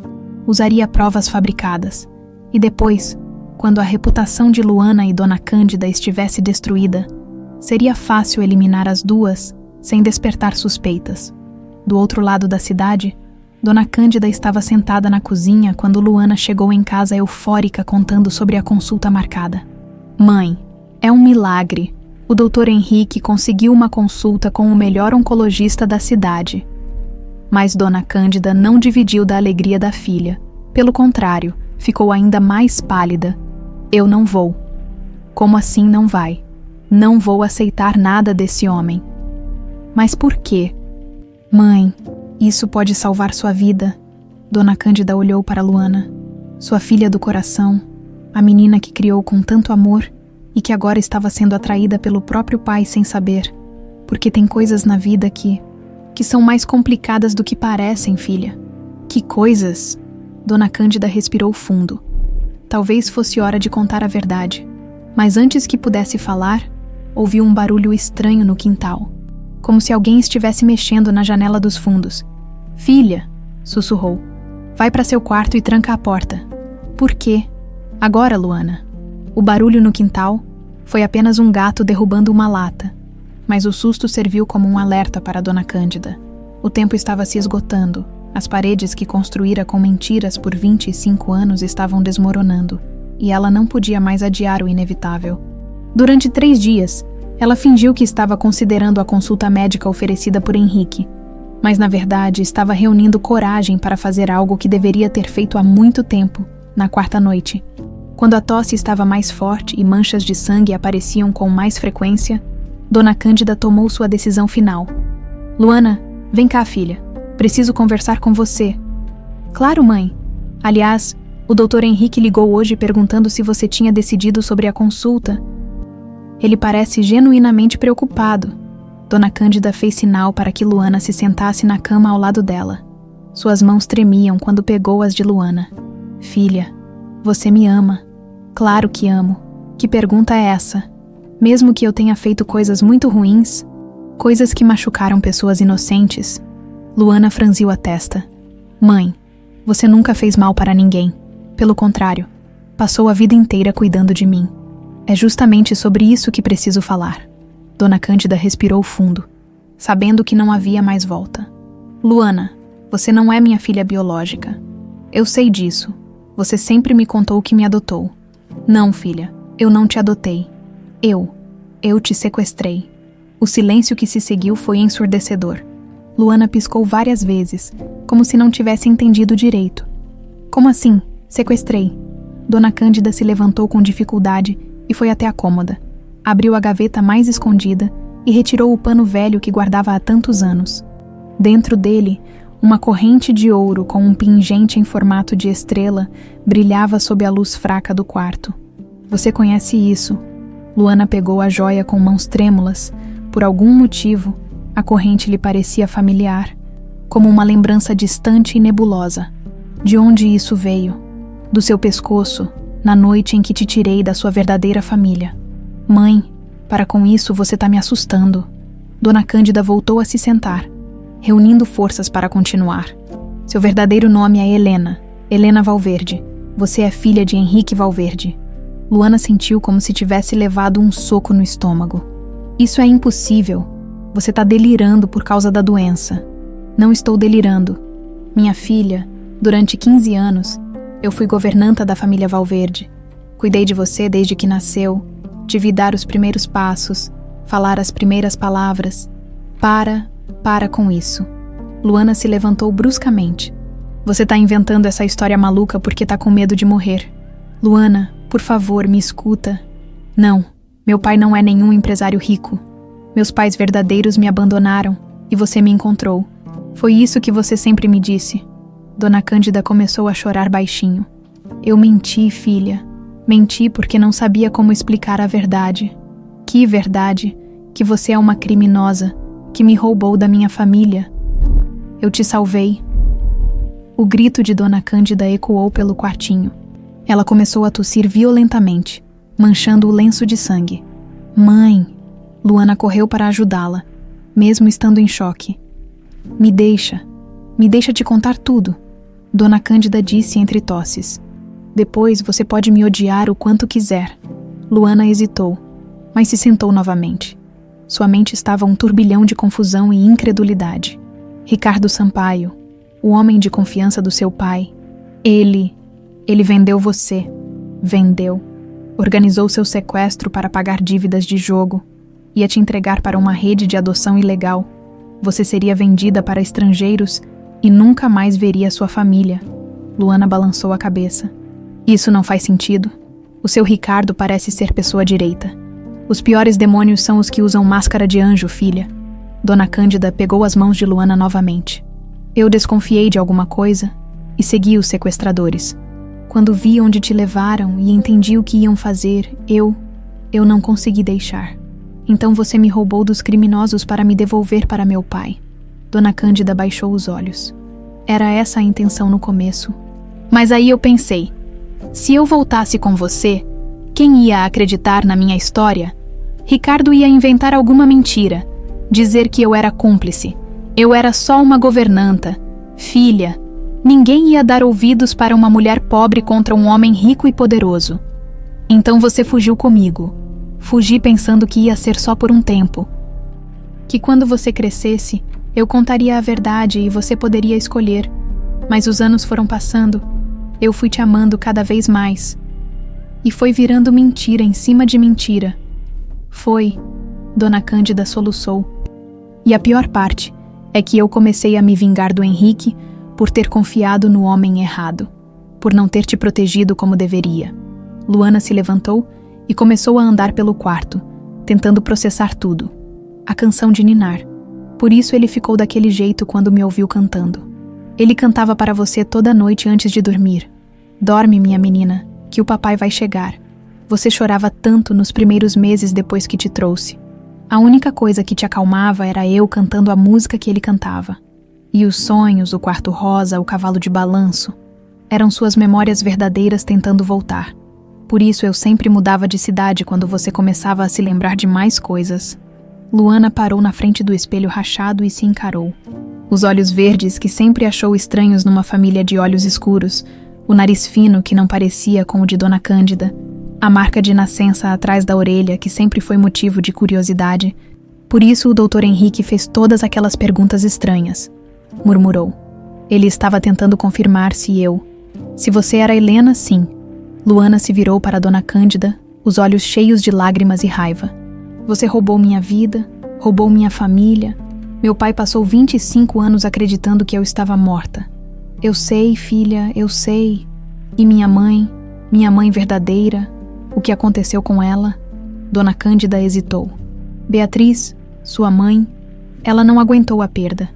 usaria provas fabricadas. E depois, quando a reputação de Luana e Dona Cândida estivesse destruída, seria fácil eliminar as duas sem despertar suspeitas. Do outro lado da cidade, Dona Cândida estava sentada na cozinha quando Luana chegou em casa eufórica contando sobre a consulta marcada. Mãe, é um milagre. O Dr. Henrique conseguiu uma consulta com o melhor oncologista da cidade. Mas Dona Cândida não dividiu da alegria da filha. Pelo contrário, ficou ainda mais pálida. Eu não vou. Como assim não vai? Não vou aceitar nada desse homem. Mas por quê? Mãe, isso pode salvar sua vida. Dona Cândida olhou para Luana, sua filha do coração, a menina que criou com tanto amor e que agora estava sendo atraída pelo próprio pai sem saber. Porque tem coisas na vida que são mais complicadas do que parecem, filha. Que coisas? Dona Cândida respirou fundo. Talvez fosse hora de contar a verdade. Mas antes que pudesse falar, ouviu um barulho estranho no quintal. Como se alguém estivesse mexendo na janela dos fundos. Filha, sussurrou. Vai para seu quarto e tranca a porta. Por quê? Agora, Luana. O barulho no quintal foi apenas um gato derrubando uma lata. Mas o susto serviu como um alerta para Dona Cândida. O tempo estava se esgotando. As paredes que construíra com mentiras por 25 anos estavam desmoronando. E ela não podia mais adiar o inevitável. Durante 3 dias, ela fingiu que estava considerando a consulta médica oferecida por Henrique. Mas, na verdade, estava reunindo coragem para fazer algo que deveria ter feito há muito tempo, na 4ª noite. Quando a tosse estava mais forte e manchas de sangue apareciam com mais frequência, Dona Cândida tomou sua decisão final. Luana, vem cá, filha. Preciso conversar com você. Claro, mãe. Aliás, o Dr. Henrique ligou hoje perguntando se você tinha decidido sobre a consulta. Ele parece genuinamente preocupado. Dona Cândida fez sinal para que Luana se sentasse na cama ao lado dela. Suas mãos tremiam quando pegou as de Luana. Filha, você me ama. Claro que amo. Que pergunta é essa? Mesmo que eu tenha feito coisas muito ruins, coisas que machucaram pessoas inocentes. Luana franziu a testa. Mãe, você nunca fez mal para ninguém. Pelo contrário, passou a vida inteira cuidando de mim. É justamente sobre isso que preciso falar. Dona Cândida respirou fundo, sabendo que não havia mais volta. Luana, você não é minha filha biológica. Eu sei disso. Você sempre me contou que me adotou. Não, filha, eu não te adotei. Eu te sequestrei. O silêncio que se seguiu foi ensurdecedor. Luana piscou várias vezes, como se não tivesse entendido direito. Como assim? Sequestrei. Dona Cândida se levantou com dificuldade e foi até a cômoda. Abriu a gaveta mais escondida e retirou o pano velho que guardava há tantos anos. Dentro dele, uma corrente de ouro com um pingente em formato de estrela brilhava sob a luz fraca do quarto. Você conhece isso? Luana pegou a joia com mãos trêmulas. Por algum motivo, a corrente lhe parecia familiar, como uma lembrança distante e nebulosa. De onde isso veio? Do seu pescoço, na noite em que te tirei da sua verdadeira família. Mãe, para com isso você tá me assustando. Dona Cândida voltou a se sentar, reunindo forças para continuar. Seu verdadeiro nome é Helena, Helena Valverde. Você é filha de Henrique Valverde. Luana sentiu como se tivesse levado um soco no estômago. Isso é impossível. Você está delirando por causa da doença. Não estou delirando. Minha filha, durante 15 anos, eu fui governanta da família Valverde. Cuidei de você desde que nasceu, te vi dar os primeiros passos, falar as primeiras palavras. Para com isso. Luana se levantou bruscamente. Você tá inventando essa história maluca porque tá com medo de morrer. Luana, por favor, me escuta. Não, meu pai não é nenhum empresário rico. Meus pais verdadeiros me abandonaram e você me encontrou. Foi isso que você sempre me disse. Dona Cândida começou a chorar baixinho. Eu menti, filha. Menti porque não sabia como explicar a verdade. Que verdade? Que você é uma criminosa, que me roubou da minha família. Eu te salvei. O grito de Dona Cândida ecoou pelo quartinho. Ela começou a tossir violentamente, manchando o lenço de sangue. Mãe! Luana correu para ajudá-la, mesmo estando em choque. Me deixa te contar tudo, Dona Cândida disse entre tosses. Depois você pode me odiar o quanto quiser. Luana hesitou, mas se sentou novamente. Sua mente estava um turbilhão de confusão e incredulidade. Ricardo Sampaio, o homem de confiança do seu pai. Ele vendeu você. Vendeu. Organizou seu sequestro para pagar dívidas de jogo. Ia te entregar para uma rede de adoção ilegal. Você seria vendida para estrangeiros e nunca mais veria sua família. Luana balançou a cabeça. Isso não faz sentido. O seu Ricardo parece ser pessoa direita. Os piores demônios são os que usam máscara de anjo, filha. Dona Cândida pegou as mãos de Luana novamente. Eu desconfiei de alguma coisa e segui os sequestradores. Quando vi onde te levaram e entendi o que iam fazer, eu não consegui deixar. Então você me roubou dos criminosos para me devolver para meu pai. Dona Cândida baixou os olhos. Era essa a intenção no começo. Mas aí eu pensei, se eu voltasse com você, quem ia acreditar na minha história? Ricardo ia inventar alguma mentira, dizer que eu era cúmplice. Eu era só uma governanta, filha. Ninguém ia dar ouvidos para uma mulher pobre contra um homem rico e poderoso. Então você fugiu comigo. Fugi pensando que ia ser só por um tempo. Que quando você crescesse, eu contaria a verdade e você poderia escolher. Mas os anos foram passando. Eu fui te amando cada vez mais. E foi virando mentira em cima de mentira. Foi. Dona Cândida soluçou. E a pior parte é que eu comecei a me vingar do Henrique por ter confiado no homem errado, por não ter te protegido como deveria. Luana se levantou e começou a andar pelo quarto, tentando processar tudo. A canção de ninar. Por isso ele ficou daquele jeito quando me ouviu cantando. Ele cantava para você toda noite antes de dormir. Dorme, minha menina, que o papai vai chegar. Você chorava tanto nos primeiros meses depois que te trouxe. A única coisa que te acalmava era eu cantando a música que ele cantava. E os sonhos, o quarto rosa, o cavalo de balanço, eram suas memórias verdadeiras tentando voltar. Por isso eu sempre mudava de cidade quando você começava a se lembrar de mais coisas. Luana parou na frente do espelho rachado e se encarou. Os olhos verdes que sempre achou estranhos numa família de olhos escuros, o nariz fino que não parecia com o de Dona Cândida, a marca de nascença atrás da orelha que sempre foi motivo de curiosidade. Por isso o Dr. Henrique fez todas aquelas perguntas estranhas. Murmurou. Ele estava tentando confirmar se você era Helena, sim. Luana se virou para Dona Cândida, os olhos cheios de lágrimas e raiva. Você roubou minha vida, roubou minha família. Meu pai passou 25 anos acreditando que eu estava morta. Eu sei, filha, eu sei. E minha mãe verdadeira, o que aconteceu com ela? Dona Cândida hesitou. Beatriz, sua mãe, ela não aguentou a perda.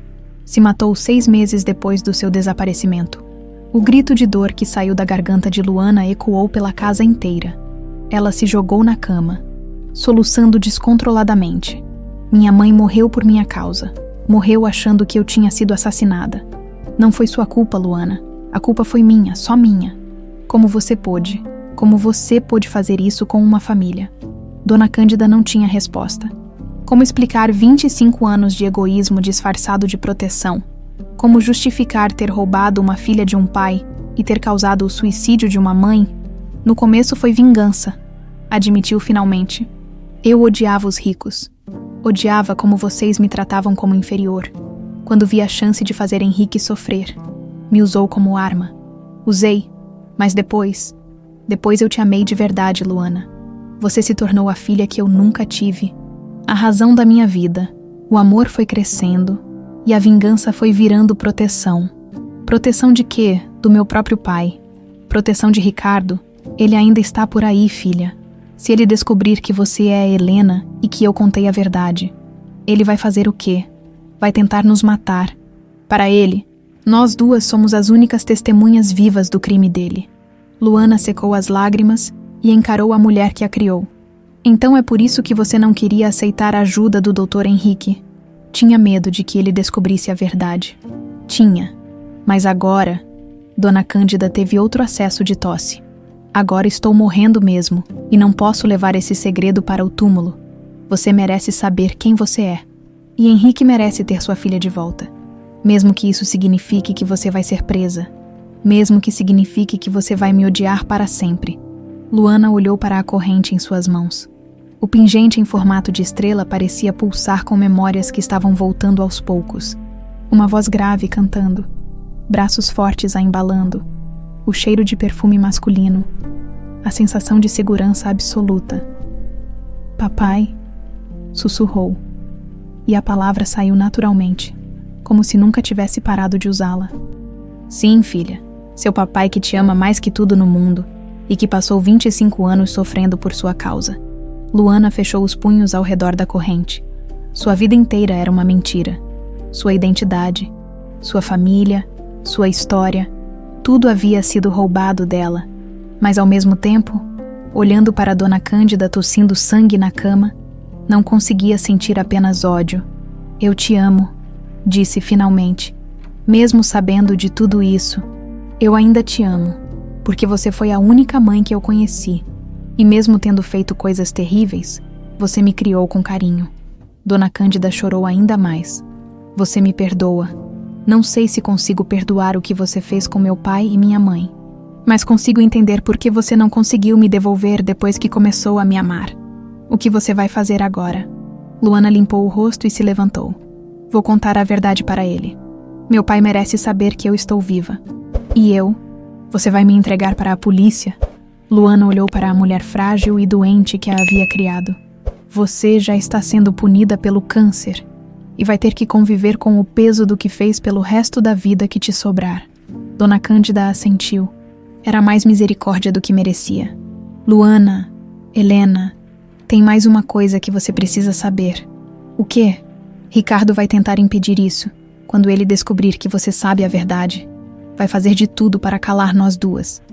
Se matou 6 meses depois do seu desaparecimento. O grito de dor que saiu da garganta de Luana ecoou pela casa inteira. Ela se jogou na cama, soluçando descontroladamente. Minha mãe morreu por minha causa. Morreu achando que eu tinha sido assassinada. Não foi sua culpa, Luana. A culpa foi minha, só minha. Como você pôde fazer isso com uma família? Dona Cândida não tinha resposta. Como explicar 25 anos de egoísmo disfarçado de proteção? Como justificar ter roubado uma filha de um pai e ter causado o suicídio de uma mãe? No começo foi vingança, admitiu finalmente. Eu odiava os ricos. Odiava como vocês me tratavam como inferior. Quando vi a chance de fazer Henrique sofrer, me usou como arma. Usei, mas depois eu te amei de verdade, Luana. Você se tornou a filha que eu nunca tive. A razão da minha vida. O amor foi crescendo e a vingança foi virando proteção. Proteção de quê? Do meu próprio pai. Proteção de Ricardo. Ele ainda está por aí, filha. Se ele descobrir que você é a Helena e que eu contei a verdade, ele vai fazer o quê? Vai tentar nos matar. Para ele, nós duas somos as únicas testemunhas vivas do crime dele. Luana secou as lágrimas e encarou a mulher que a criou. Então é por isso que você não queria aceitar a ajuda do Dr. Henrique. Tinha medo de que ele descobrisse a verdade. Tinha. Mas agora, Dona Cândida teve outro acesso de tosse. Agora estou morrendo mesmo e não posso levar esse segredo para o túmulo. Você merece saber quem você é. E Henrique merece ter sua filha de volta. Mesmo que isso signifique que você vai ser presa. Mesmo que signifique que você vai me odiar para sempre. Luana olhou para a corrente em suas mãos. O pingente em formato de estrela parecia pulsar com memórias que estavam voltando aos poucos. Uma voz grave cantando. Braços fortes a embalando. O cheiro de perfume masculino. A sensação de segurança absoluta. Papai, sussurrou. E a palavra saiu naturalmente, como se nunca tivesse parado de usá-la. Sim, filha. Seu papai que te ama mais que tudo no mundo e que passou 25 anos sofrendo por sua causa. Luana fechou os punhos ao redor da corrente. Sua vida inteira era uma mentira. Sua identidade, sua família, sua história, tudo havia sido roubado dela. Mas ao mesmo tempo, olhando para Dona Cândida tossindo sangue na cama, não conseguia sentir apenas ódio. Eu te amo, disse finalmente. Mesmo sabendo de tudo isso, eu ainda te amo, porque você foi a única mãe que eu conheci. E mesmo tendo feito coisas terríveis, você me criou com carinho. Dona Cândida chorou ainda mais. Você me perdoa. Não sei se consigo perdoar o que você fez com meu pai e minha mãe, mas consigo entender por que você não conseguiu me devolver depois que começou a me amar. O que você vai fazer agora? Luana limpou o rosto e se levantou. Vou contar a verdade para ele. Meu pai merece saber que eu estou viva. E eu? Você vai me entregar para a polícia? Luana olhou para a mulher frágil e doente que a havia criado. Você já está sendo punida pelo câncer e vai ter que conviver com o peso do que fez pelo resto da vida que te sobrar. Dona Cândida assentiu. Era mais misericórdia do que merecia. Luana, Helena, tem mais uma coisa que você precisa saber. O quê? Ricardo vai tentar impedir isso. Quando ele descobrir que você sabe a verdade, vai fazer de tudo para calar nós duas.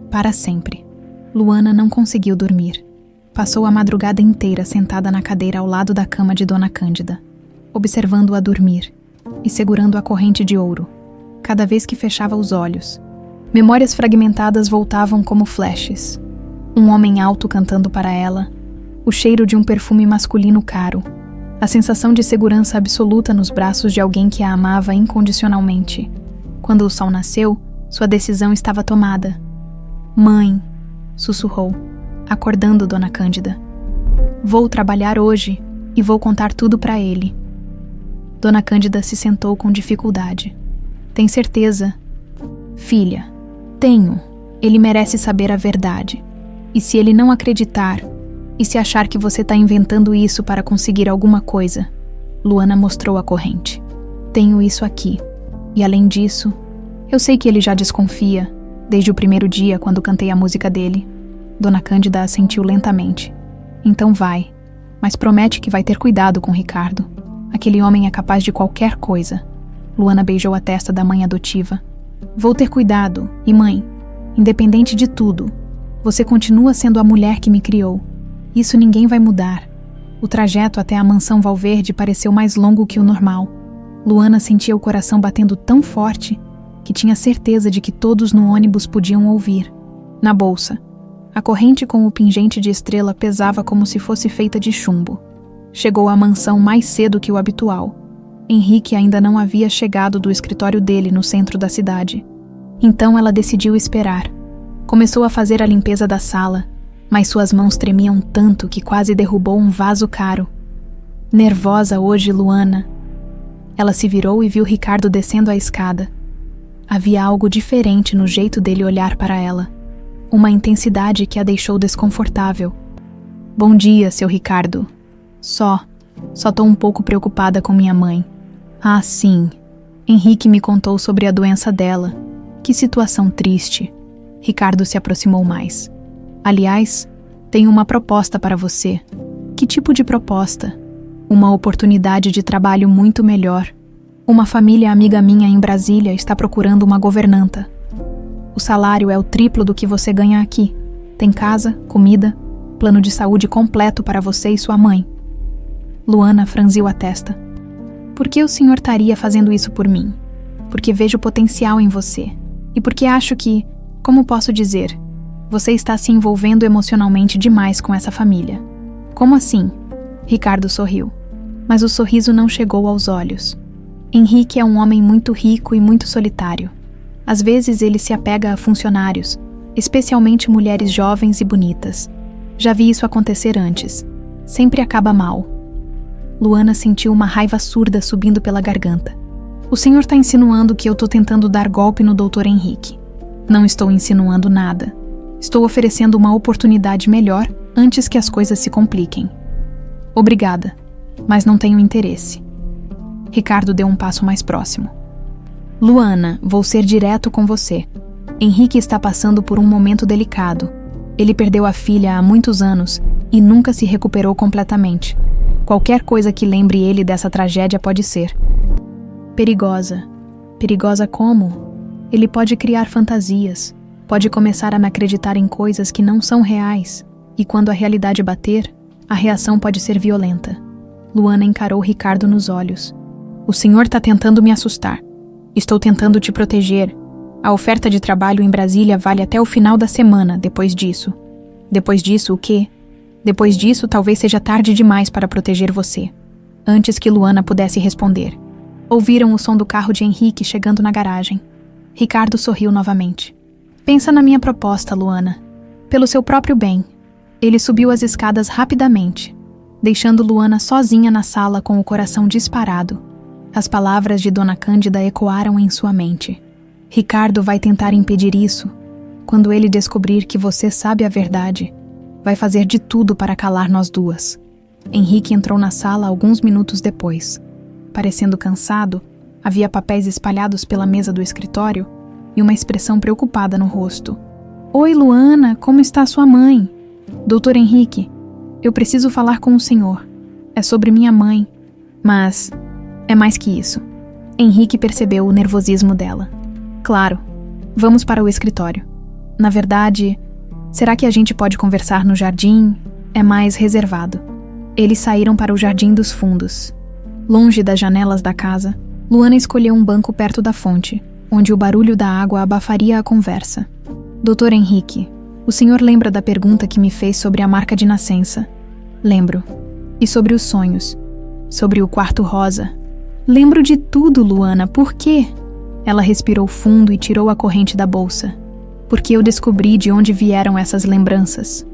Para sempre. Luana não conseguiu dormir. Passou a madrugada inteira sentada na cadeira ao lado da cama de Dona Cândida, observando-a dormir e segurando a corrente de ouro, cada vez que fechava os olhos. Memórias fragmentadas voltavam como flashes. Um homem alto cantando para ela, o cheiro de um perfume masculino caro, a sensação de segurança absoluta nos braços de alguém que a amava incondicionalmente. Quando o sol nasceu, sua decisão estava tomada. Mãe, sussurrou, acordando Dona Cândida. Vou trabalhar hoje e vou contar tudo para ele. Dona Cândida se sentou com dificuldade. Tem certeza? Filha, tenho. Ele merece saber a verdade. E se ele não acreditar, e se achar que você está inventando isso para conseguir alguma coisa? Luana mostrou a corrente. Tenho isso aqui. E além disso, eu sei que ele já desconfia, desde o primeiro dia quando cantei a música dele. Dona Cândida assentiu lentamente. Então vai, mas promete que vai ter cuidado com Ricardo. Aquele homem é capaz de qualquer coisa. Luana beijou a testa da mãe adotiva. Vou ter cuidado, e mãe, independente de tudo, você continua sendo a mulher que me criou. Isso ninguém vai mudar. O trajeto até a mansão Valverde pareceu mais longo que o normal. Luana sentia o coração batendo tão forte que tinha certeza de que todos no ônibus podiam ouvir. Na bolsa, a corrente com o pingente de estrela pesava como se fosse feita de chumbo. Chegou à mansão mais cedo que o habitual. Henrique ainda não havia chegado do escritório dele no centro da cidade. Então ela decidiu esperar. Começou a fazer a limpeza da sala, mas suas mãos tremiam tanto que quase derrubou um vaso caro. Nervosa hoje, Luana. Ela se virou e viu Ricardo descendo a escada. Havia algo diferente no jeito dele olhar para ela. Uma intensidade que a deixou desconfortável. Bom dia, seu Ricardo. Só tô um pouco preocupada com minha mãe. Ah, sim. Henrique me contou sobre a doença dela. Que situação triste. Ricardo se aproximou mais. Aliás, tenho uma proposta para você. Que tipo de proposta? Uma oportunidade de trabalho muito melhor. Uma família amiga minha em Brasília está procurando uma governanta. O salário é o triplo do que você ganha aqui. Tem casa, comida, plano de saúde completo para você e sua mãe. Luana franziu a testa. Por que o senhor estaria fazendo isso por mim? Porque vejo potencial em você. E porque acho que, como posso dizer, você está se envolvendo emocionalmente demais com essa família. Como assim? Ricardo sorriu. Mas o sorriso não chegou aos olhos. Henrique é um homem muito rico e muito solitário. Às vezes ele se apega a funcionários, especialmente mulheres jovens e bonitas. Já vi isso acontecer antes. Sempre acaba mal. Luana sentiu uma raiva surda subindo pela garganta. O senhor está insinuando que eu estou tentando dar golpe no Dr. Henrique. Não estou insinuando nada. Estou oferecendo uma oportunidade melhor antes que as coisas se compliquem. Obrigada, mas não tenho interesse. Ricardo deu um passo mais próximo. Luana, vou ser direto com você. Henrique está passando por um momento delicado. Ele perdeu a filha há muitos anos e nunca se recuperou completamente. Qualquer coisa que lembre ele dessa tragédia pode ser perigosa. Perigosa como? Ele pode criar fantasias, pode começar a me acreditar em coisas que não são reais, e quando a realidade bater, a reação pode ser violenta. Luana encarou Ricardo nos olhos. O senhor está tentando me assustar. Estou tentando te proteger. A oferta de trabalho em Brasília vale até o final da semana, depois disso. Depois disso, o quê? Depois disso, talvez seja tarde demais para proteger você. Antes que Luana pudesse responder. Ouviram o som do carro de Henrique chegando na garagem. Ricardo sorriu novamente. Pensa na minha proposta, Luana. Pelo seu próprio bem. Ele subiu as escadas rapidamente, deixando Luana sozinha na sala com o coração disparado. As palavras de Dona Cândida ecoaram em sua mente. Ricardo vai tentar impedir isso. Quando ele descobrir que você sabe a verdade, vai fazer de tudo para calar nós duas. Henrique entrou na sala alguns minutos depois. Parecendo cansado, havia papéis espalhados pela mesa do escritório e uma expressão preocupada no rosto. Oi, Luana, como está sua mãe? Doutor Henrique, eu preciso falar com o senhor. É sobre minha mãe. Mas é mais que isso. Henrique percebeu o nervosismo dela. Claro, vamos para o escritório. Na verdade, será que a gente pode conversar no jardim? É mais reservado. Eles saíram para o jardim dos fundos. Longe das janelas da casa, Luana escolheu um banco perto da fonte, onde o barulho da água abafaria a conversa. Doutor Henrique, o senhor lembra da pergunta que me fez sobre a marca de nascença? Lembro. E sobre os sonhos? Sobre o quarto rosa? Lembro de tudo, Luana. Por quê? Ela respirou fundo e tirou a corrente da bolsa. Porque eu descobri de onde vieram essas lembranças.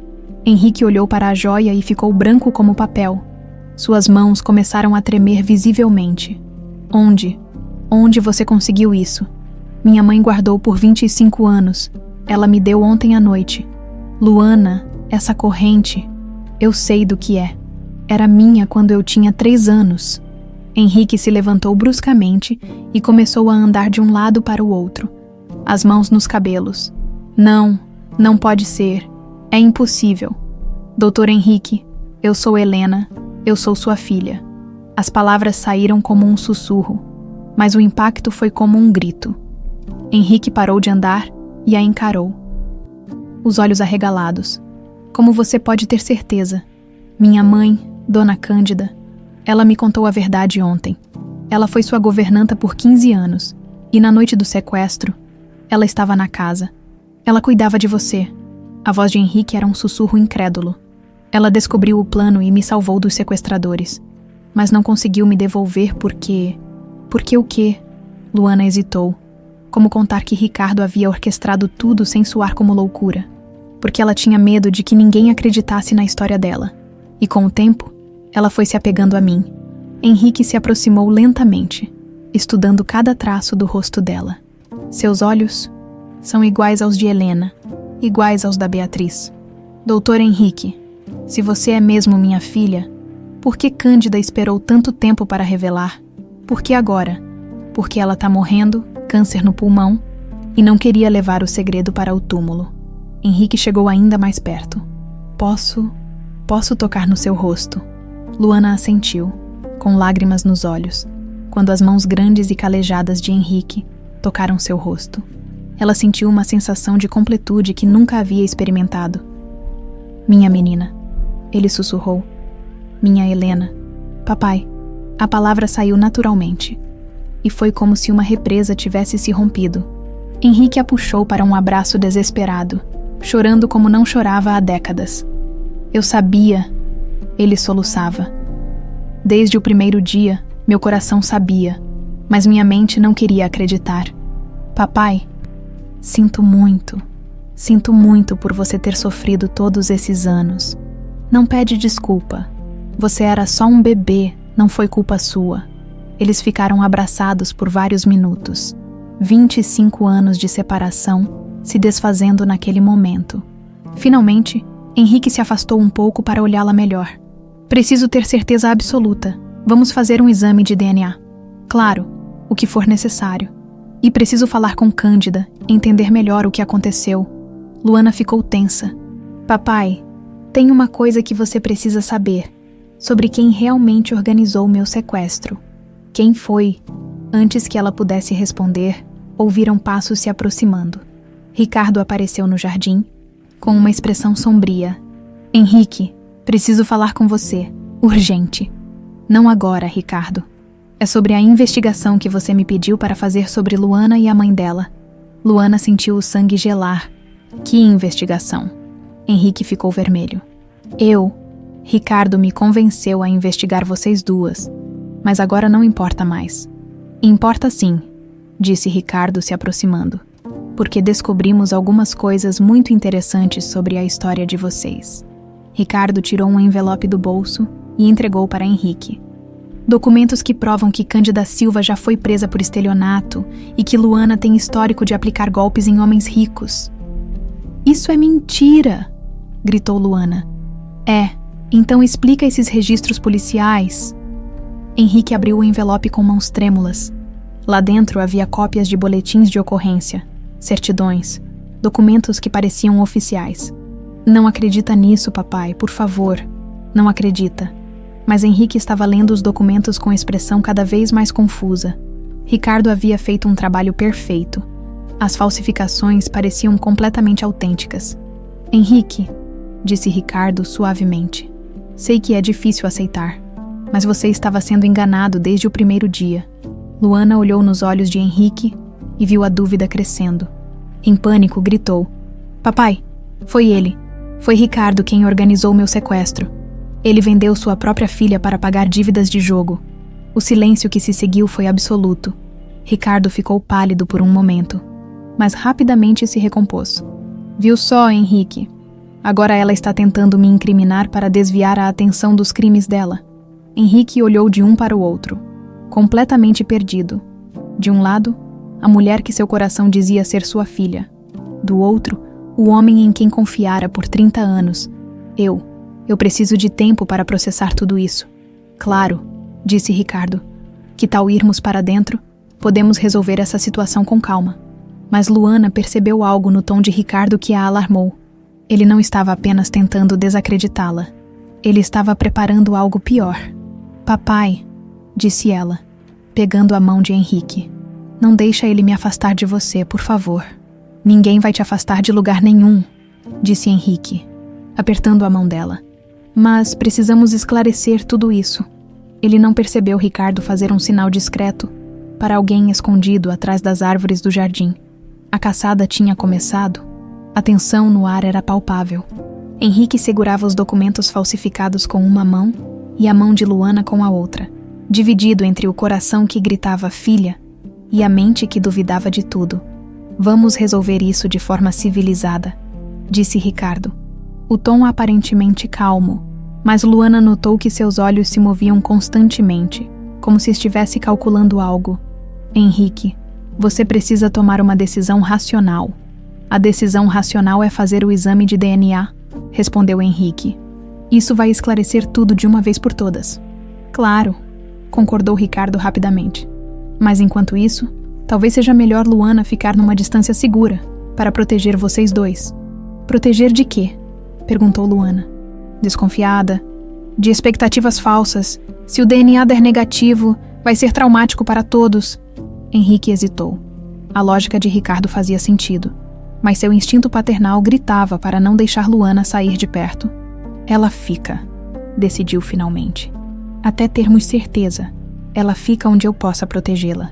Henrique olhou para a joia e ficou branco como papel. Suas mãos começaram a tremer visivelmente. Onde? Onde você conseguiu isso? Minha mãe guardou por 25 anos. Ela me deu ontem à noite. Luana, essa corrente, eu sei do que é. Era minha quando eu tinha 3 anos. Henrique se levantou bruscamente e começou a andar de um lado para o outro, as mãos nos cabelos. Não, não pode ser. É impossível. Doutor Henrique, eu sou Helena, eu sou sua filha. As palavras saíram como um sussurro, mas o impacto foi como um grito. Henrique parou de andar e a encarou. Os olhos arregalados. Como você pode ter certeza? Minha mãe, Dona Cândida, ela me contou a verdade ontem. Ela foi sua governanta por 15 anos, e na noite do sequestro, ela estava na casa. Ela cuidava de você. A voz de Henrique era um sussurro incrédulo. Ela descobriu o plano e me salvou dos sequestradores. Mas não conseguiu me devolver porque... Porque o quê? Luana hesitou. Como contar que Ricardo havia orquestrado tudo sem soar como loucura? porque ela tinha medo de que ninguém acreditasse na história dela. E com o tempo, ela foi se apegando a mim. Henrique se aproximou lentamente, estudando cada traço do rosto dela. Seus olhos são iguais aos de Helena, iguais aos da Beatriz. Doutor Henrique, se você é mesmo minha filha, por que Cândida esperou tanto tempo para revelar? Por que agora? Porque ela está morrendo, câncer no pulmão, e não queria levar o segredo para o túmulo. Henrique chegou ainda mais perto. Posso tocar no seu rosto. Luana assentiu, com lágrimas nos olhos, quando as mãos grandes e calejadas de Henrique tocaram seu rosto. Ela sentiu uma sensação de completude que nunca havia experimentado. Minha menina, ele sussurrou. Minha Helena. Papai. A palavra saiu naturalmente. E foi como se uma represa tivesse se rompido. Henrique a puxou para um abraço desesperado, chorando como não chorava há décadas. Eu sabia, ele soluçava. Desde o primeiro dia, meu coração sabia, mas minha mente não queria acreditar. Papai, sinto muito por você ter sofrido todos esses anos. Não pede desculpa. Você era só um bebê, não foi culpa sua. Eles ficaram abraçados por vários minutos. 25 anos de separação se desfazendo naquele momento. Finalmente, Henrique se afastou um pouco para olhá-la melhor. Preciso ter certeza absoluta. Vamos fazer um exame de DNA. Claro, o que for necessário. E preciso falar com Cândida, entender melhor o que aconteceu. Luana ficou tensa. Papai, tem uma coisa que você precisa saber. Sobre quem realmente organizou meu sequestro. Quem foi? Antes que ela pudesse responder, ouviram passos se aproximando. Ricardo apareceu no jardim, com uma expressão sombria. Henrique, preciso falar com você. Urgente. Não agora, Ricardo. É sobre a investigação que você me pediu para fazer sobre Luana e a mãe dela. Luana sentiu o sangue gelar. Que investigação? Henrique ficou vermelho. Ricardo me convenceu a investigar vocês duas. Mas agora não importa mais. Importa sim, disse Ricardo se aproximando. Porque descobrimos algumas coisas muito interessantes sobre a história de vocês. Ricardo tirou um envelope do bolso e entregou para Henrique. Documentos que provam que Cândida Silva já foi presa por estelionato e que Luana tem histórico de aplicar golpes em homens ricos. Isso é mentira! Gritou Luana. Então explica esses registros policiais. Henrique abriu o envelope com mãos trêmulas. Lá dentro havia cópias de boletins de ocorrência, certidões, documentos que pareciam oficiais. Não acredita nisso, papai, por favor. Não acredita. Mas Henrique estava lendo os documentos com expressão cada vez mais confusa. Ricardo havia feito um trabalho perfeito. As falsificações pareciam completamente autênticas. Henrique, disse Ricardo suavemente. Sei que é difícil aceitar, mas você estava sendo enganado desde o primeiro dia. Luana olhou nos olhos de Henrique e viu a dúvida crescendo. Em pânico, gritou. Papai, foi ele. Foi Ricardo quem organizou meu sequestro. Ele vendeu sua própria filha para pagar dívidas de jogo. O silêncio que se seguiu foi absoluto. Ricardo ficou pálido por um momento, mas rapidamente se recompôs. Viu só, Henrique. Agora ela está tentando me incriminar para desviar a atenção dos crimes dela. Henrique olhou de um para o outro, completamente perdido. De um lado, a mulher que seu coração dizia ser sua filha. Do outro, o homem em quem confiara por 30 anos. Eu preciso de tempo para processar tudo isso. Claro, disse Ricardo. Que tal irmos para dentro? Podemos resolver essa situação com calma. Mas Luana percebeu algo no tom de Ricardo que a alarmou. Ele não estava apenas tentando desacreditá-la. Ele estava preparando algo pior. Papai, disse ela, pegando a mão de Henrique. Não deixa ele me afastar de você, por favor. Ninguém vai te afastar de lugar nenhum, disse Henrique, apertando a mão dela. Mas precisamos esclarecer tudo isso. Ele não percebeu Ricardo fazer um sinal discreto para alguém escondido atrás das árvores do jardim. A caçada tinha começado. A tensão no ar era palpável. Henrique segurava os documentos falsificados com uma mão e a mão de Luana com a outra, dividido entre o coração que gritava filha e a mente que duvidava de tudo. Vamos resolver isso de forma civilizada. disse Ricardo. O tom aparentemente calmo, mas Luana notou que seus olhos se moviam constantemente, como se estivesse calculando algo. Henrique, você precisa tomar uma decisão racional. A decisão racional é fazer o exame de DNA, respondeu Henrique. Isso vai esclarecer tudo de uma vez por todas. Claro, concordou Ricardo rapidamente. Mas enquanto isso, talvez seja melhor Luana ficar numa distância segura, para proteger vocês dois. Proteger de quê? Perguntou Luana. Desconfiada, de expectativas falsas. Se o DNA der negativo, vai ser traumático para todos. Henrique hesitou. A lógica de Ricardo fazia sentido, mas seu instinto paternal gritava para não deixar Luana sair de perto. Ela fica, decidiu finalmente. Até termos certeza, ela fica onde eu possa protegê-la.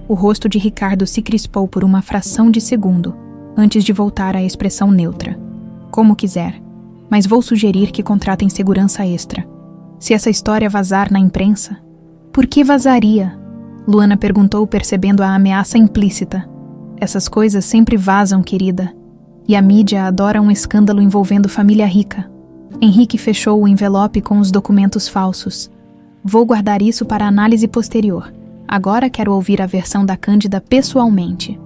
O rosto de Ricardo se crispou por uma fração de segundo, antes de voltar à expressão neutra. Como quiser, mas vou sugerir que contratem segurança extra. Se essa história vazar na imprensa... Por que vazaria? Luana perguntou, percebendo a ameaça implícita. Essas coisas sempre vazam, querida. E a mídia adora um escândalo envolvendo família rica. Henrique fechou o envelope com os documentos falsos. Vou guardar isso para análise posterior. Agora quero ouvir a versão da Cândida pessoalmente.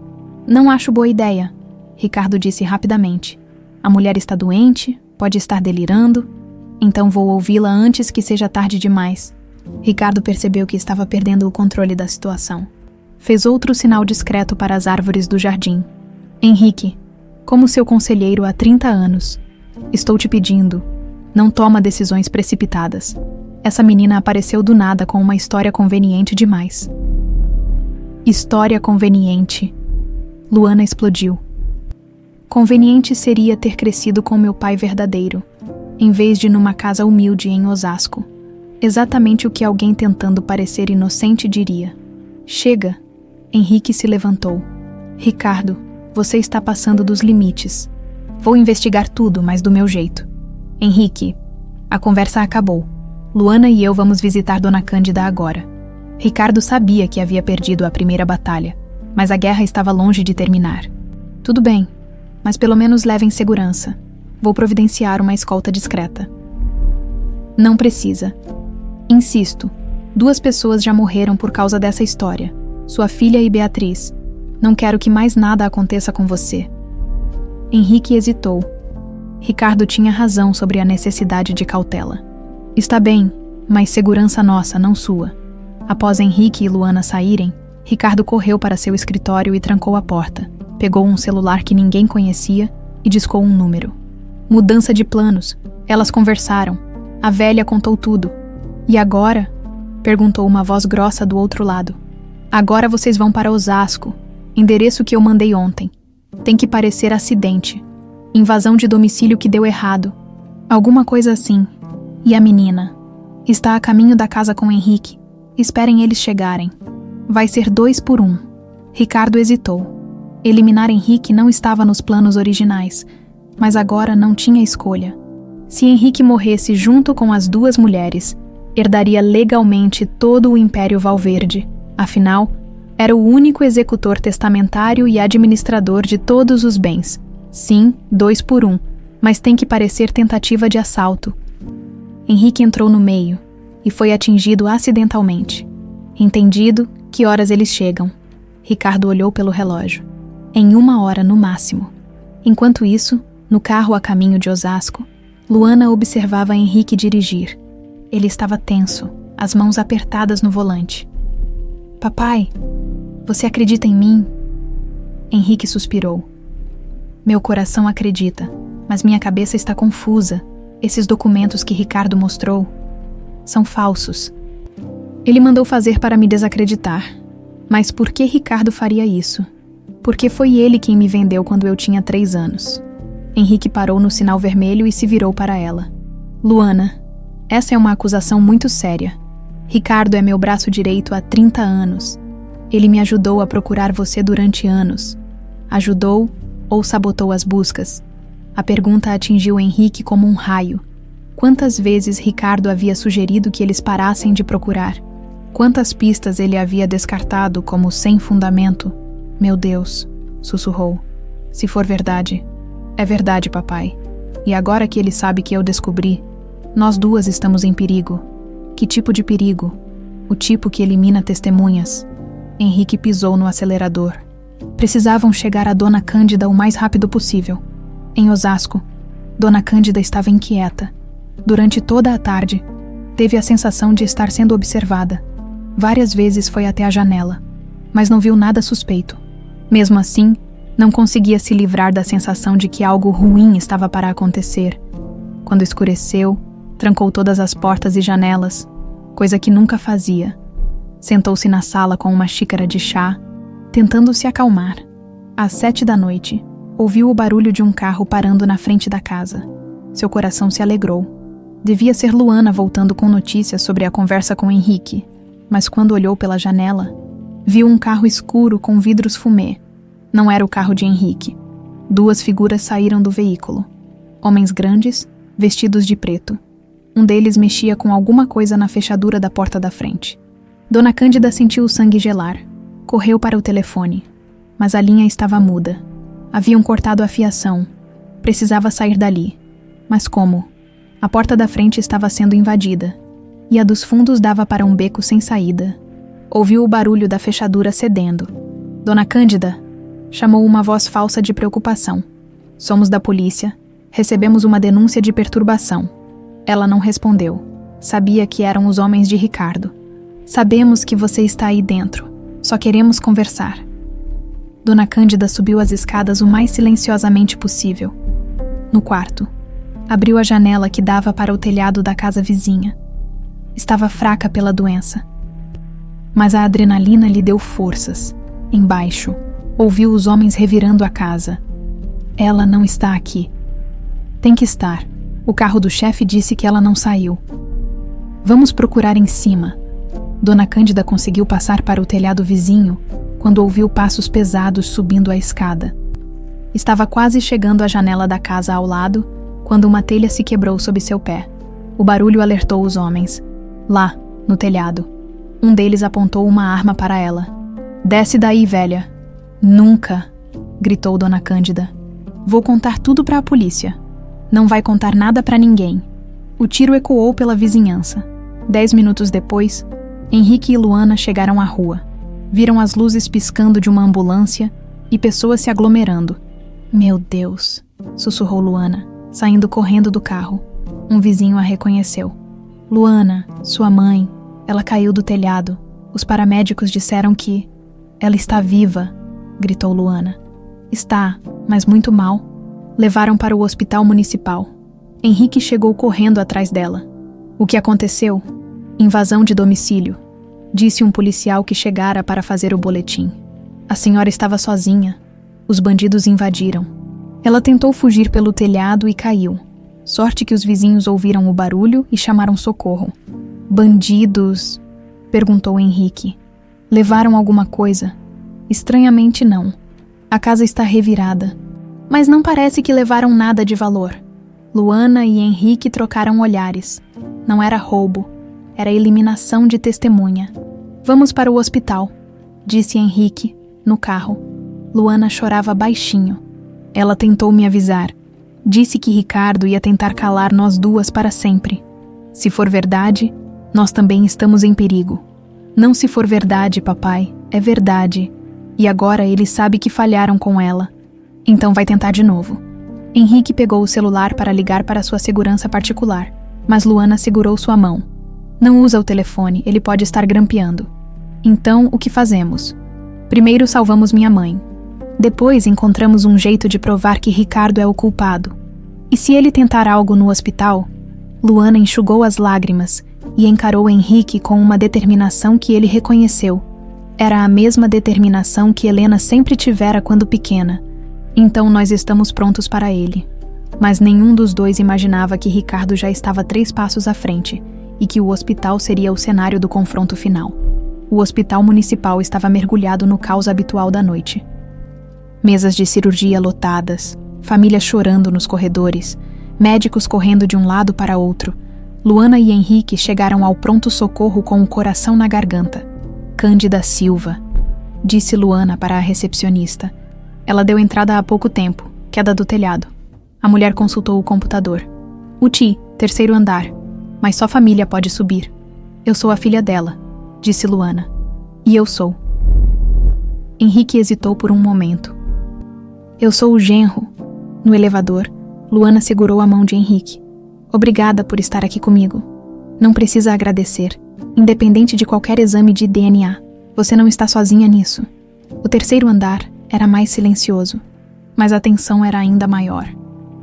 Não acho boa ideia, Ricardo disse rapidamente. A mulher está doente, pode estar delirando, então vou ouvi-la antes que seja tarde demais. Ricardo percebeu que estava perdendo o controle da situação. Fez outro sinal discreto para as árvores do jardim. Henrique, como seu conselheiro há 30 anos, estou te pedindo, não toma decisões precipitadas. Essa menina apareceu do nada com uma história conveniente demais. História conveniente. Luana explodiu. Conveniente seria ter crescido com meu pai verdadeiro, em vez de numa casa humilde em Osasco. Exatamente o que alguém tentando parecer inocente diria. Chega. Henrique se levantou. Ricardo, você está passando dos limites. Vou investigar tudo, mas do meu jeito. Henrique, a conversa acabou. Luana e eu vamos visitar Dona Cândida agora. Ricardo sabia que havia perdido a primeira batalha, mas a guerra estava longe de terminar. Tudo bem, mas pelo menos levem segurança. Vou providenciar uma escolta discreta. Não precisa. Insisto, 2 pessoas já morreram por causa dessa história. Sua filha e Beatriz. Não quero que mais nada aconteça com você. Henrique hesitou. Ricardo tinha razão sobre a necessidade de cautela. Está bem, mas segurança nossa, não sua. Após Henrique e Luana saírem, Ricardo correu para seu escritório e trancou a porta. Pegou um celular que ninguém conhecia e discou um número. Mudança de planos. Elas conversaram. A velha contou tudo. E agora? Perguntou uma voz grossa do outro lado. Agora vocês vão para Osasco. Endereço que eu mandei ontem. Tem que parecer acidente. Invasão de domicílio que deu errado. Alguma coisa assim. E a menina? Está a caminho da casa com Henrique. Esperem eles chegarem. Vai ser 2 por 1. Ricardo hesitou. Eliminar Henrique não estava nos planos originais, mas agora não tinha escolha. Se Henrique morresse junto com as 2 mulheres, herdaria legalmente todo o Império Valverde. Afinal, era o único executor testamentário e administrador de todos os bens. Sim, 2 por 1, mas tem que parecer tentativa de assalto. Henrique entrou no meio e foi atingido acidentalmente. Entendido, que horas eles chegam? Ricardo olhou pelo relógio. Em 1 hora no máximo. Enquanto isso, no carro a caminho de Osasco, Luana observava Henrique dirigir. Ele estava tenso, as mãos apertadas no volante. Papai, você acredita em mim? Henrique suspirou. Meu coração acredita, mas minha cabeça está confusa. Esses documentos que Ricardo mostrou são falsos. Ele mandou fazer para me desacreditar. Mas por que Ricardo faria isso? Porque foi ele quem me vendeu quando eu tinha 3 anos. Henrique parou no sinal vermelho e se virou para ela. Luana, essa é uma acusação muito séria. Ricardo é meu braço direito há 30 anos. Ele me ajudou a procurar você durante anos. Ajudou ou sabotou as buscas? A pergunta atingiu Henrique como um raio. Quantas vezes Ricardo havia sugerido que eles parassem de procurar? Quantas pistas ele havia descartado como sem fundamento? Meu Deus, sussurrou. Se for verdade, É verdade, papai. E agora que ele sabe que eu descobri, nós duas estamos em perigo. Que tipo de perigo? O tipo que elimina testemunhas. Henrique pisou no acelerador. Precisavam chegar a Dona Cândida o mais rápido possível. Em Osasco, Dona Cândida estava inquieta. Durante toda a tarde, teve a sensação de estar sendo observada. Várias vezes foi até a janela, mas não viu nada suspeito. Mesmo assim, não conseguia se livrar da sensação de que algo ruim estava para acontecer. Quando escureceu, trancou todas as portas e janelas, coisa que nunca fazia. Sentou-se na sala com uma xícara de chá, tentando se acalmar. Às 7 da noite, ouviu o barulho de um carro parando na frente da casa. Seu coração se alegrou. Devia ser Luana voltando com notícias sobre a conversa com Henrique, mas quando olhou pela janela, viu um carro escuro com vidros fumê. Não era o carro de Henrique. 2 figuras saíram do veículo. Homens grandes, vestidos de preto. Um deles mexia com alguma coisa na fechadura da porta da frente. Dona Cândida sentiu o sangue gelar. Correu para o telefone, mas a linha estava muda. Haviam cortado a fiação. Precisava sair dali. Mas como? A porta da frente estava sendo invadida, e a dos fundos dava para um beco sem saída. Ouviu o barulho da fechadura cedendo. Dona Cândida, chamou uma voz falsa de preocupação. Somos da polícia. Recebemos uma denúncia de perturbação. Ela não respondeu. Sabia que eram os homens de Ricardo. Sabemos que você está aí dentro. Só queremos conversar. Dona Cândida subiu as escadas o mais silenciosamente possível. No quarto, abriu a janela que dava para o telhado da casa vizinha. Estava fraca pela doença. Mas a adrenalina lhe deu forças. Embaixo, ouviu os homens revirando a casa. Ela não está aqui. Tem que estar. O carro do chefe disse que ela não saiu. Vamos procurar em cima. Dona Cândida conseguiu passar para o telhado vizinho quando ouviu passos pesados subindo a escada. Estava quase chegando à janela da casa ao lado quando uma telha se quebrou sob seu pé. O barulho alertou os homens. Lá, no telhado. Um deles apontou uma arma para ela. Desce daí, velha. Nunca, gritou Dona Cândida. Vou contar tudo para a polícia. Não vai contar nada para ninguém. O tiro ecoou pela vizinhança. 10 minutos depois, Henrique e Luana chegaram à rua. Viram as luzes piscando de uma ambulância e pessoas se aglomerando. Meu Deus, sussurrou Luana, saindo correndo do carro. Um vizinho a reconheceu. Luana, sua mãe, ela caiu do telhado. Os paramédicos disseram que... Ela está viva, gritou Luana. Está, mas muito mal. Levaram para o hospital municipal. Henrique chegou correndo atrás dela. O que aconteceu? Invasão de domicílio, disse um policial que chegara para fazer o boletim. A senhora estava sozinha. Os bandidos invadiram. Ela tentou fugir pelo telhado e caiu. Sorte que os vizinhos ouviram o barulho e chamaram socorro. Bandidos? Perguntou Henrique. Levaram alguma coisa? Estranhamente não. A casa está revirada. Mas não parece que levaram nada de valor. Luana e Henrique trocaram olhares. Não era roubo. Era eliminação de testemunha. Vamos para o hospital, disse Henrique, no carro. Luana chorava baixinho. Ela tentou me avisar. Disse que Ricardo ia tentar calar nós duas para sempre. Se for verdade, nós também estamos em perigo. Não se for verdade, papai, é verdade. E agora ele sabe que falharam com ela. Então vai tentar de novo. Henrique pegou o celular para ligar para sua segurança particular, mas Luana segurou sua mão. Não usa o telefone, ele pode estar grampeando. Então, o que fazemos? Primeiro salvamos minha mãe. Depois encontramos um jeito de provar que Ricardo é o culpado. E se ele tentar algo no hospital? Luana enxugou as lágrimas e encarou Henrique com uma determinação que ele reconheceu. Era a mesma determinação que Helena sempre tivera quando pequena. Então nós estamos prontos para ele. Mas nenhum dos dois imaginava que Ricardo já estava 3 passos à frente e que o hospital seria o cenário do confronto final. O hospital municipal estava mergulhado no caos habitual da noite. Mesas de cirurgia lotadas, família chorando nos corredores, médicos correndo de um lado para outro. Luana e Henrique chegaram ao pronto-socorro com o coração na garganta. Cândida Silva, disse Luana para a recepcionista. Ela deu entrada há pouco tempo, queda do telhado. A mulher consultou o computador. UTI, 3º andar. Mas só família pode subir. Eu sou a filha dela, disse Luana. E eu sou. Henrique hesitou por um momento. Eu sou o genro. No elevador, Luana segurou a mão de Henrique. Obrigada por estar aqui comigo. Não precisa agradecer. Independente de qualquer exame de DNA, você não está sozinha nisso. O 3º andar era mais silencioso, mas a tensão era ainda maior.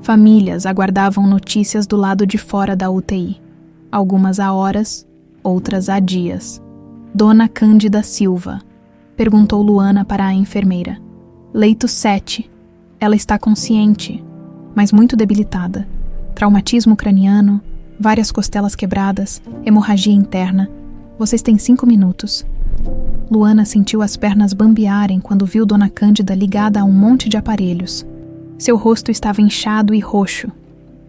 Famílias aguardavam notícias do lado de fora da UTI. Algumas há horas, outras há dias. Dona Cândida Silva, perguntou Luana para a enfermeira. Leito 7. Ela está consciente, mas muito debilitada. Traumatismo craniano, várias costelas quebradas, hemorragia interna. Vocês têm 5 minutos. Luana sentiu as pernas bambearem quando viu Dona Cândida ligada a um monte de aparelhos. Seu rosto estava inchado e roxo.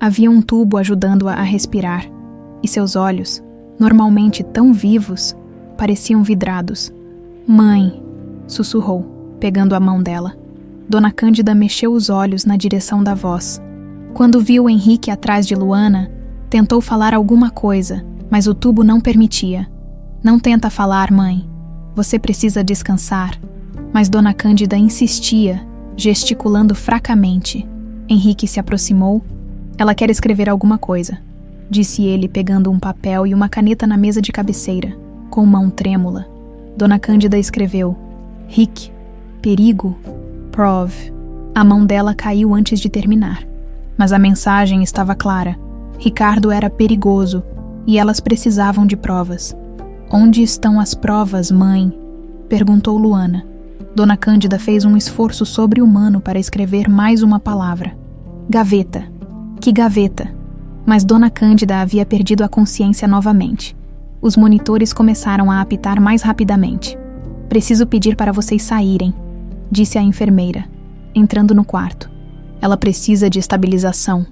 Havia um tubo ajudando-a a respirar, e seus olhos, normalmente tão vivos, pareciam vidrados. Mãe, sussurrou, pegando a mão dela. Dona Cândida mexeu os olhos na direção da voz. Quando viu Henrique atrás de Luana, tentou falar alguma coisa, mas o tubo não permitia. Não tenta falar, mãe. Você precisa descansar. Mas Dona Cândida insistia, gesticulando fracamente. Henrique se aproximou. Ela quer escrever alguma coisa, disse ele, pegando um papel e uma caneta na mesa de cabeceira, com mão trêmula. Dona Cândida escreveu: Rick, perigo, prov. A mão dela caiu antes de terminar. Mas a mensagem estava clara. Ricardo era perigoso e elas precisavam de provas. Onde estão as provas, mãe? Perguntou Luana. Dona Cândida fez um esforço sobre-humano para escrever mais uma palavra. Gaveta. Que gaveta? Mas Dona Cândida havia perdido a consciência novamente. Os monitores começaram a apitar mais rapidamente. Preciso pedir para vocês saírem, disse a enfermeira, entrando no quarto. Ela precisa de estabilização.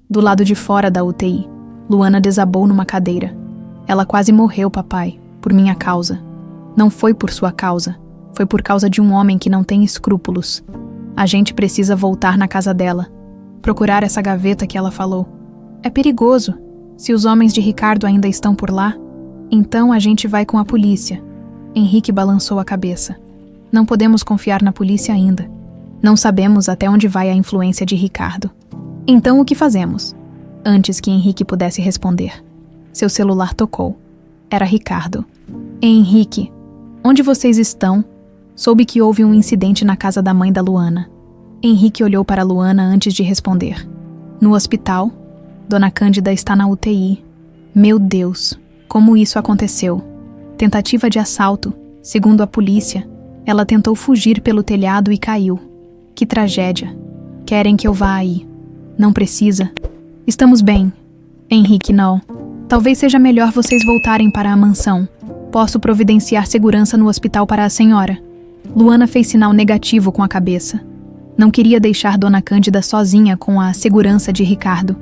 Do lado de fora da UTI, Luana desabou numa cadeira. Ela quase morreu, papai, por minha causa. Não foi por sua causa. Foi por causa de um homem que não tem escrúpulos. A gente precisa voltar na casa dela. Procurar essa gaveta que ela falou. É perigoso. Se os homens de Ricardo ainda estão por lá, então a gente vai com a polícia. Henrique balançou a cabeça. Não podemos confiar na polícia ainda. Não sabemos até onde vai a influência de Ricardo. Então o que fazemos? Antes que Henrique pudesse responder, seu celular tocou. Era Ricardo. Henrique, onde vocês estão? Soube que houve um incidente na casa da mãe da Luana. Henrique olhou para Luana antes de responder. No hospital, Dona Cândida está na UTI. Meu Deus, como isso aconteceu? Tentativa de assalto, segundo a polícia. Ela tentou fugir pelo telhado e caiu. Que tragédia. Querem que eu vá aí. Não precisa. Estamos bem. Henrique, não. Talvez seja melhor vocês voltarem para a mansão. Posso providenciar segurança no hospital para a senhora. Luana fez sinal negativo com a cabeça. Não queria deixar Dona Cândida sozinha com a segurança de Ricardo.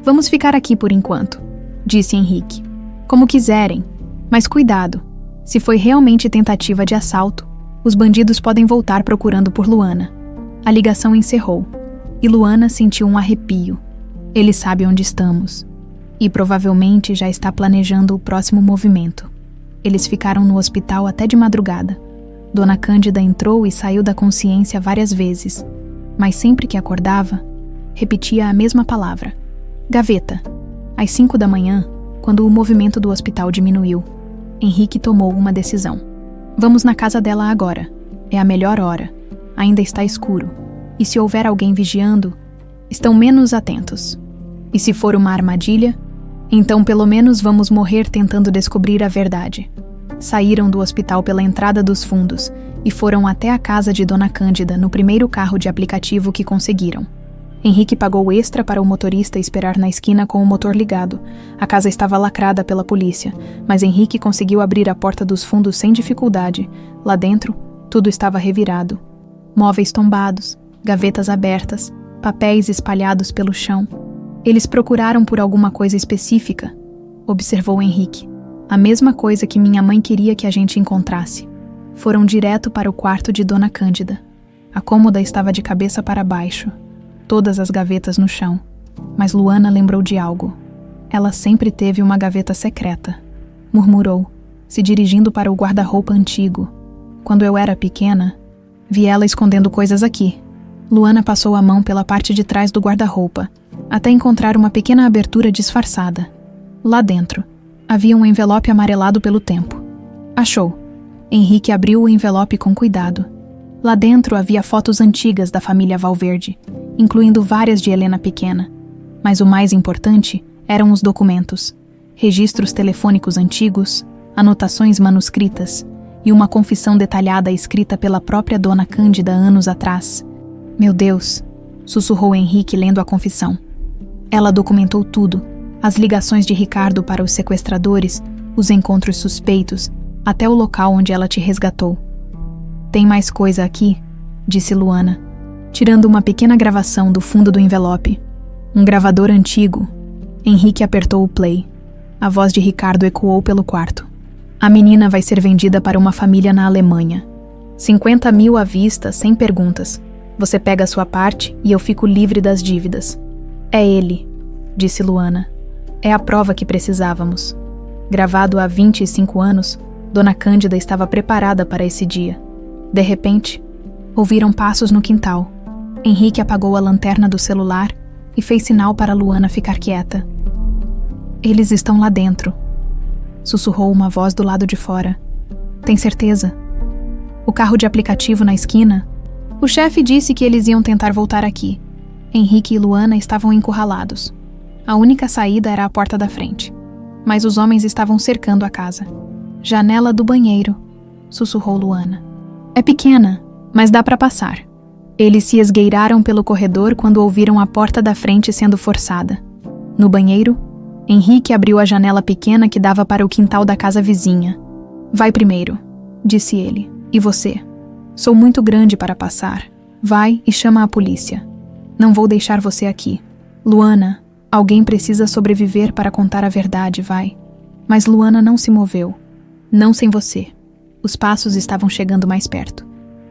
Vamos ficar aqui por enquanto, disse Henrique. Como quiserem, mas cuidado. Se foi realmente tentativa de assalto, os bandidos podem voltar procurando por Luana. A ligação encerrou, e Luana sentiu um arrepio. Ele sabe onde estamos, e provavelmente já está planejando o próximo movimento. Eles ficaram no hospital até de madrugada. Dona Cândida entrou e saiu da consciência várias vezes, mas sempre que acordava, repetia a mesma palavra. Gaveta. Às 5 da manhã, quando o movimento do hospital diminuiu, Henrique tomou uma decisão. Vamos na casa dela agora. É a melhor hora. Ainda está escuro. E se houver alguém vigiando, estão menos atentos. E se for uma armadilha, então pelo menos vamos morrer tentando descobrir a verdade. Saíram do hospital pela entrada dos fundos e foram até a casa de Dona Cândida no primeiro carro de aplicativo que conseguiram. Henrique pagou extra para o motorista esperar na esquina com o motor ligado. A casa estava lacrada pela polícia, mas Henrique conseguiu abrir a porta dos fundos sem dificuldade. Lá dentro, tudo estava revirado. Móveis tombados, gavetas abertas, papéis espalhados pelo chão. Eles procuraram por alguma coisa específica, observou Henrique. A mesma coisa que minha mãe queria que a gente encontrasse. Foram direto para o quarto de Dona Cândida. A cômoda estava de cabeça para baixo. todas as gavetas no chão. Mas Luana lembrou de algo. Ela sempre teve uma gaveta secreta, murmurou, se dirigindo para o guarda-roupa antigo. Quando eu era pequena, vi ela escondendo coisas aqui. Luana passou a mão pela parte de trás do guarda-roupa, até encontrar uma pequena abertura disfarçada. Lá dentro, havia um envelope amarelado pelo tempo. Achou. Henrique abriu o envelope com cuidado. Lá dentro havia fotos antigas da família Valverde, incluindo várias de Helena pequena. Mas o mais importante eram os documentos, registros telefônicos antigos, anotações manuscritas e uma confissão detalhada escrita pela própria Dona Cândida anos atrás. Meu Deus, sussurrou Henrique lendo a confissão. Ela documentou tudo, as ligações de Ricardo para os sequestradores, os encontros suspeitos, até o local onde ela te resgatou. Tem mais coisa aqui, disse Luana, tirando uma pequena gravação do fundo do envelope. Um gravador antigo. Henrique apertou o play. A voz de Ricardo ecoou pelo quarto. A menina vai ser vendida para uma família na Alemanha. 50 mil à vista, sem perguntas. Você pega a sua parte e eu fico livre das dívidas. É ele, disse Luana. É a prova que precisávamos. Gravado há 25 anos, Dona Cândida estava preparada para esse dia. De repente, ouviram passos no quintal. Henrique apagou a lanterna do celular e fez sinal para Luana ficar quieta. Eles estão lá dentro, sussurrou uma voz do lado de fora. Tem certeza? O carro de aplicativo na esquina? O chefe disse que eles iam tentar voltar aqui. Henrique e Luana estavam encurralados. A única saída era a porta da frente. Mas os homens estavam cercando a casa. Janela do banheiro, sussurrou Luana. É pequena, mas dá para passar. Eles se esgueiraram pelo corredor quando ouviram a porta da frente sendo forçada. No banheiro, Henrique abriu a janela pequena que dava para o quintal da casa vizinha. Vai primeiro, disse ele. E você? Sou muito grande para passar. Vai e chama a polícia. Não vou deixar você aqui. Luana, alguém precisa sobreviver para contar a verdade, vai. Mas Luana não se moveu. Não sem você. Os passos estavam chegando mais perto.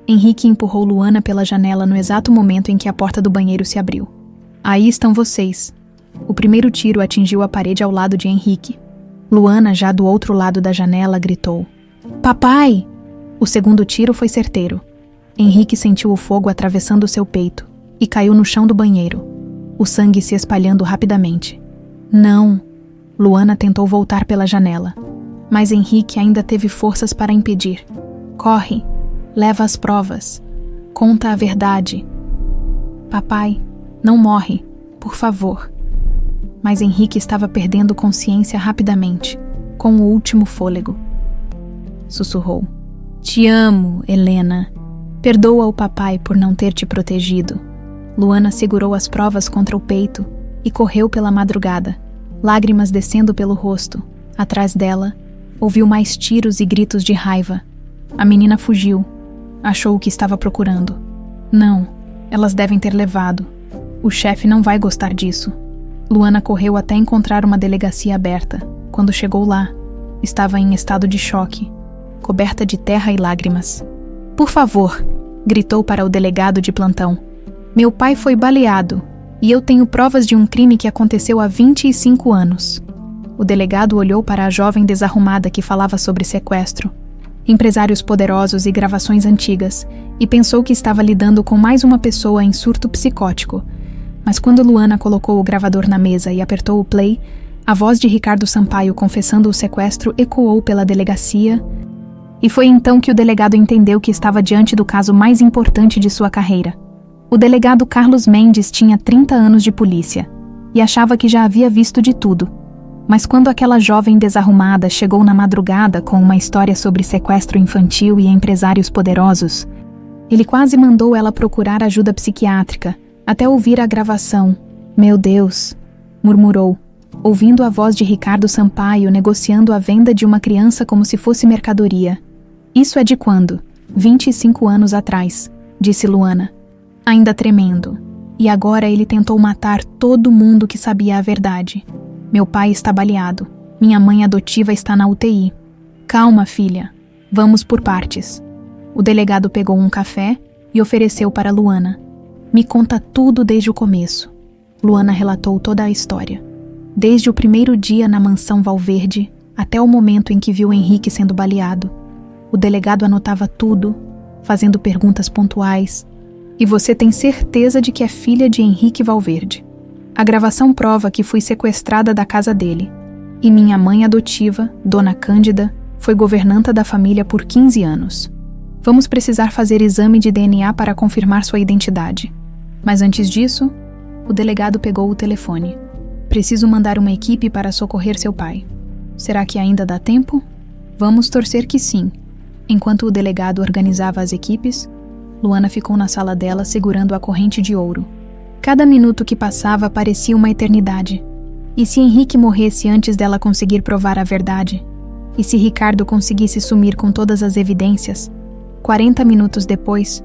Henrique empurrou Luana pela janela no exato momento em que a porta do banheiro se abriu. Aí estão vocês. O primeiro tiro atingiu a parede ao lado de Henrique. Luana, já do outro lado da janela, gritou. Papai! O segundo tiro foi certeiro. Henrique sentiu o fogo atravessando seu peito e caiu no chão do banheiro, o sangue se espalhando rapidamente. Não! Luana tentou voltar pela janela, mas Henrique ainda teve forças para impedir. Corre! Leva as provas. Conta a verdade. Papai, não morre, por favor. Mas Henrique estava perdendo consciência rapidamente, com o último fôlego. Sussurrou. Te amo, Helena. Perdoa o papai por não ter te protegido. Luana segurou as provas contra o peito e correu pela madrugada, lágrimas descendo pelo rosto. Atrás dela, ouviu mais tiros e gritos de raiva. A menina fugiu. Achou o que estava procurando. Não, elas devem ter levado. O chefe não vai gostar disso. Luana correu até encontrar uma delegacia aberta. Quando chegou lá, estava em estado de choque, coberta de terra e lágrimas. Por favor, gritou para o delegado de plantão. Meu pai foi baleado e eu tenho provas de um crime que aconteceu há 25 anos. O delegado olhou para a jovem desarrumada que falava sobre sequestro, empresários poderosos e gravações antigas, e pensou que estava lidando com mais uma pessoa em surto psicótico. Mas quando Luana colocou o gravador na mesa e apertou o play, a voz de Ricardo Sampaio confessando o sequestro ecoou pela delegacia, e foi então que o delegado entendeu que estava diante do caso mais importante de sua carreira. O delegado Carlos Mendes tinha 30 anos de polícia, e achava que já havia visto de tudo. Mas quando aquela jovem desarrumada chegou na madrugada com uma história sobre sequestro infantil e empresários poderosos, ele quase mandou ela procurar ajuda psiquiátrica, até ouvir a gravação. Meu Deus, murmurou, ouvindo a voz de Ricardo Sampaio negociando a venda de uma criança como se fosse mercadoria. Isso é de quando? 25 anos atrás, disse Luana, ainda tremendo. E agora ele tentou matar todo mundo que sabia a verdade. Meu pai está baleado. Minha mãe adotiva está na UTI. Calma, filha. Vamos por partes. O delegado pegou um café e ofereceu para Luana. Me conta tudo desde o começo. Luana relatou toda a história. Desde o primeiro dia na mansão Valverde até o momento em que viu Henrique sendo baleado. O delegado anotava tudo, fazendo perguntas pontuais. E você tem certeza de que é filha de Henrique Valverde. A gravação prova que fui sequestrada da casa dele. E minha mãe adotiva, Dona Cândida, foi governanta da família por 15 anos. Vamos precisar fazer exame de DNA para confirmar sua identidade. Mas antes disso, o delegado pegou o telefone. Preciso mandar uma equipe para socorrer seu pai. Será que ainda dá tempo? Vamos torcer que sim. Enquanto o delegado organizava as equipes, Luana ficou na sala dela segurando a corrente de ouro. Cada minuto que passava parecia uma eternidade. E se Henrique morresse antes dela conseguir provar a verdade? E se Ricardo conseguisse sumir com todas as evidências? 40 minutos depois,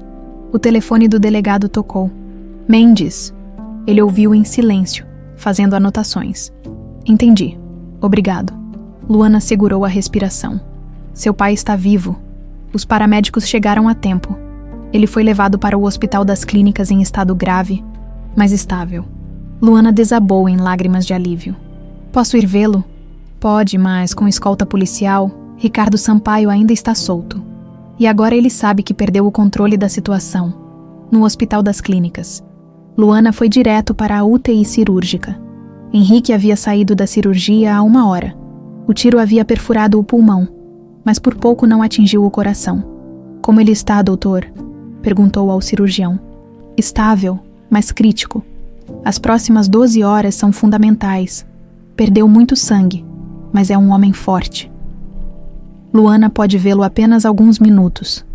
o telefone do delegado tocou. Mendes. Ele ouviu em silêncio, fazendo anotações. Entendi. Obrigado. Luana segurou a respiração. Seu pai está vivo. Os paramédicos chegaram a tempo. Ele foi levado para o Hospital das Clínicas em estado grave, mas estável. Luana desabou em lágrimas de alívio. Posso ir vê-lo? Pode, mas com escolta policial, Ricardo Sampaio ainda está solto. E agora ele sabe que perdeu o controle da situação. No Hospital das Clínicas. Luana foi direto para a UTI cirúrgica. Henrique havia saído da cirurgia há 1 hora. O tiro havia perfurado o pulmão, mas por pouco não atingiu o coração. Como ele está, doutor? Perguntou ao cirurgião. Estável, mas crítico. As próximas 12 horas são fundamentais. Perdeu muito sangue, mas é um homem forte. Luana pode vê-lo apenas alguns minutos.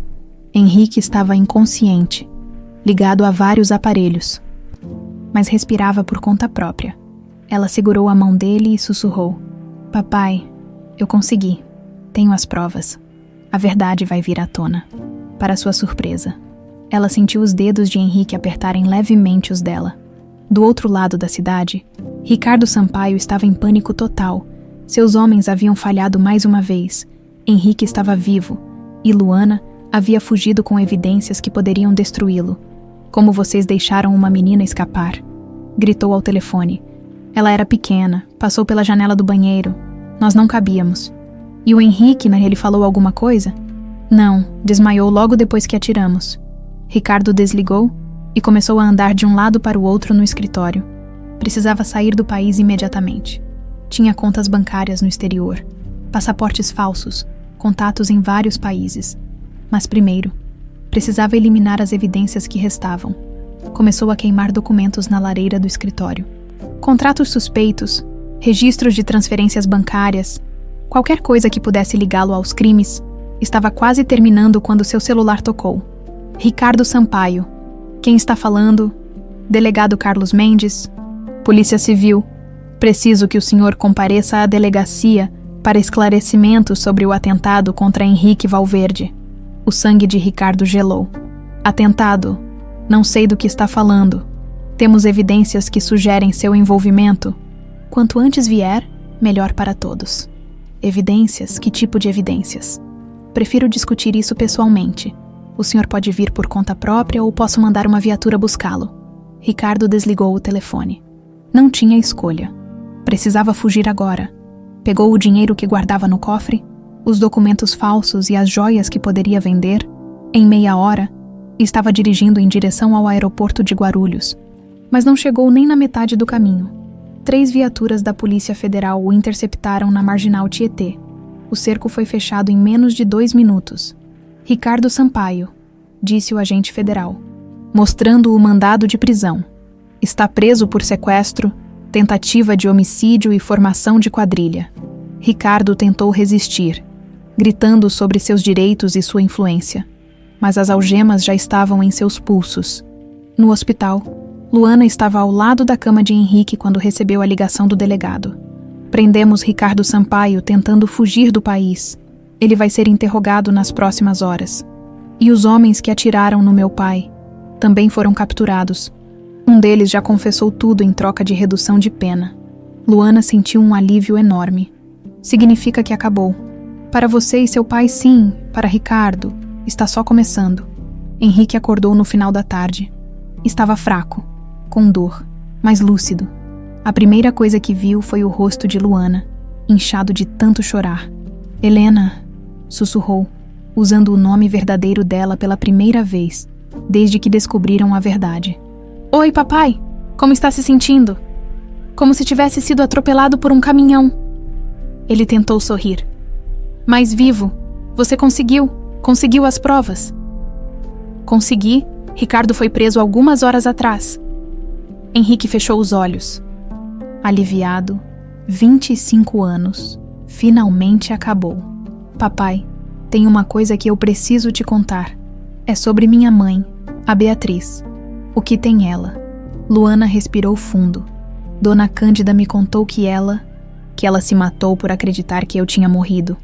Henrique estava inconsciente, ligado a vários aparelhos, mas respirava por conta própria. Ela segurou a mão dele e sussurrou. Papai, eu consegui. Tenho as provas. A verdade vai vir à tona. Para sua surpresa, ela sentiu os dedos de Henrique apertarem levemente os dela. Do outro lado da cidade, Ricardo Sampaio estava em pânico total. Seus homens haviam falhado mais uma vez. Henrique estava vivo, e Luana havia fugido com evidências que poderiam destruí-lo. Como vocês deixaram uma menina escapar? Gritou ao telefone. Ela era pequena, passou pela janela do banheiro. Nós não cabíamos. E o Henrique, ele falou alguma coisa? Não, desmaiou logo depois que atiramos. Ricardo desligou e começou a andar de um lado para o outro no escritório. Precisava sair do país imediatamente. Tinha contas bancárias no exterior, passaportes falsos, contatos em vários países. Mas primeiro, precisava eliminar as evidências que restavam. Começou a queimar documentos na lareira do escritório. Contratos suspeitos, registros de transferências bancárias, qualquer coisa que pudesse ligá-lo aos crimes. Estava quase terminando quando seu celular tocou. Ricardo Sampaio. Quem está falando? Delegado Carlos Mendes. Polícia Civil. Preciso que o senhor compareça à delegacia para esclarecimento sobre o atentado contra Henrique Valverde. O sangue de Ricardo gelou. Atentado? Não sei do que está falando. Temos evidências que sugerem seu envolvimento. Quanto antes vier, melhor para todos. Evidências? Que tipo de evidências? Prefiro discutir isso pessoalmente. O senhor pode vir por conta própria ou posso mandar uma viatura buscá-lo. Ricardo desligou o telefone. Não tinha escolha. Precisava fugir agora. Pegou o dinheiro que guardava no cofre, os documentos falsos e as joias que poderia vender. Em meia hora, estava dirigindo em direção ao aeroporto de Guarulhos. Mas não chegou nem na metade do caminho. 3 viaturas da Polícia Federal o interceptaram na Marginal Tietê. O cerco foi fechado em menos de 2 minutos. Ricardo Sampaio, disse o agente federal, mostrando o mandado de prisão. Está preso por sequestro, tentativa de homicídio e formação de quadrilha. Ricardo tentou resistir, gritando sobre seus direitos e sua influência. Mas as algemas já estavam em seus pulsos. No hospital, Luana estava ao lado da cama de Henrique quando recebeu a ligação do delegado. Prendemos Ricardo Sampaio tentando fugir do país. Ele vai ser interrogado nas próximas horas. E os homens que atiraram no meu pai também foram capturados. Um deles já confessou tudo em troca de redução de pena. Luana sentiu um alívio enorme. Significa que acabou. Para você e seu pai, sim. Para Ricardo, está só começando. Henrique acordou no final da tarde. Estava fraco, com dor, mas lúcido. A primeira coisa que viu foi o rosto de Luana, inchado de tanto chorar. Helena, sussurrou, usando o nome verdadeiro dela pela primeira vez, desde que descobriram a verdade. Oi, papai! Como está se sentindo? Como se tivesse sido atropelado por um caminhão. Ele tentou sorrir. Mas vivo, você conseguiu as provas. Consegui, Ricardo foi preso algumas horas atrás. Henrique fechou os olhos. Aliviado, 25 anos, finalmente acabou. Papai, tem uma coisa que eu preciso te contar. É sobre minha mãe, a Beatriz. O que tem ela? Luana respirou fundo. Dona Cândida me contou que ela se matou por acreditar que eu tinha morrido.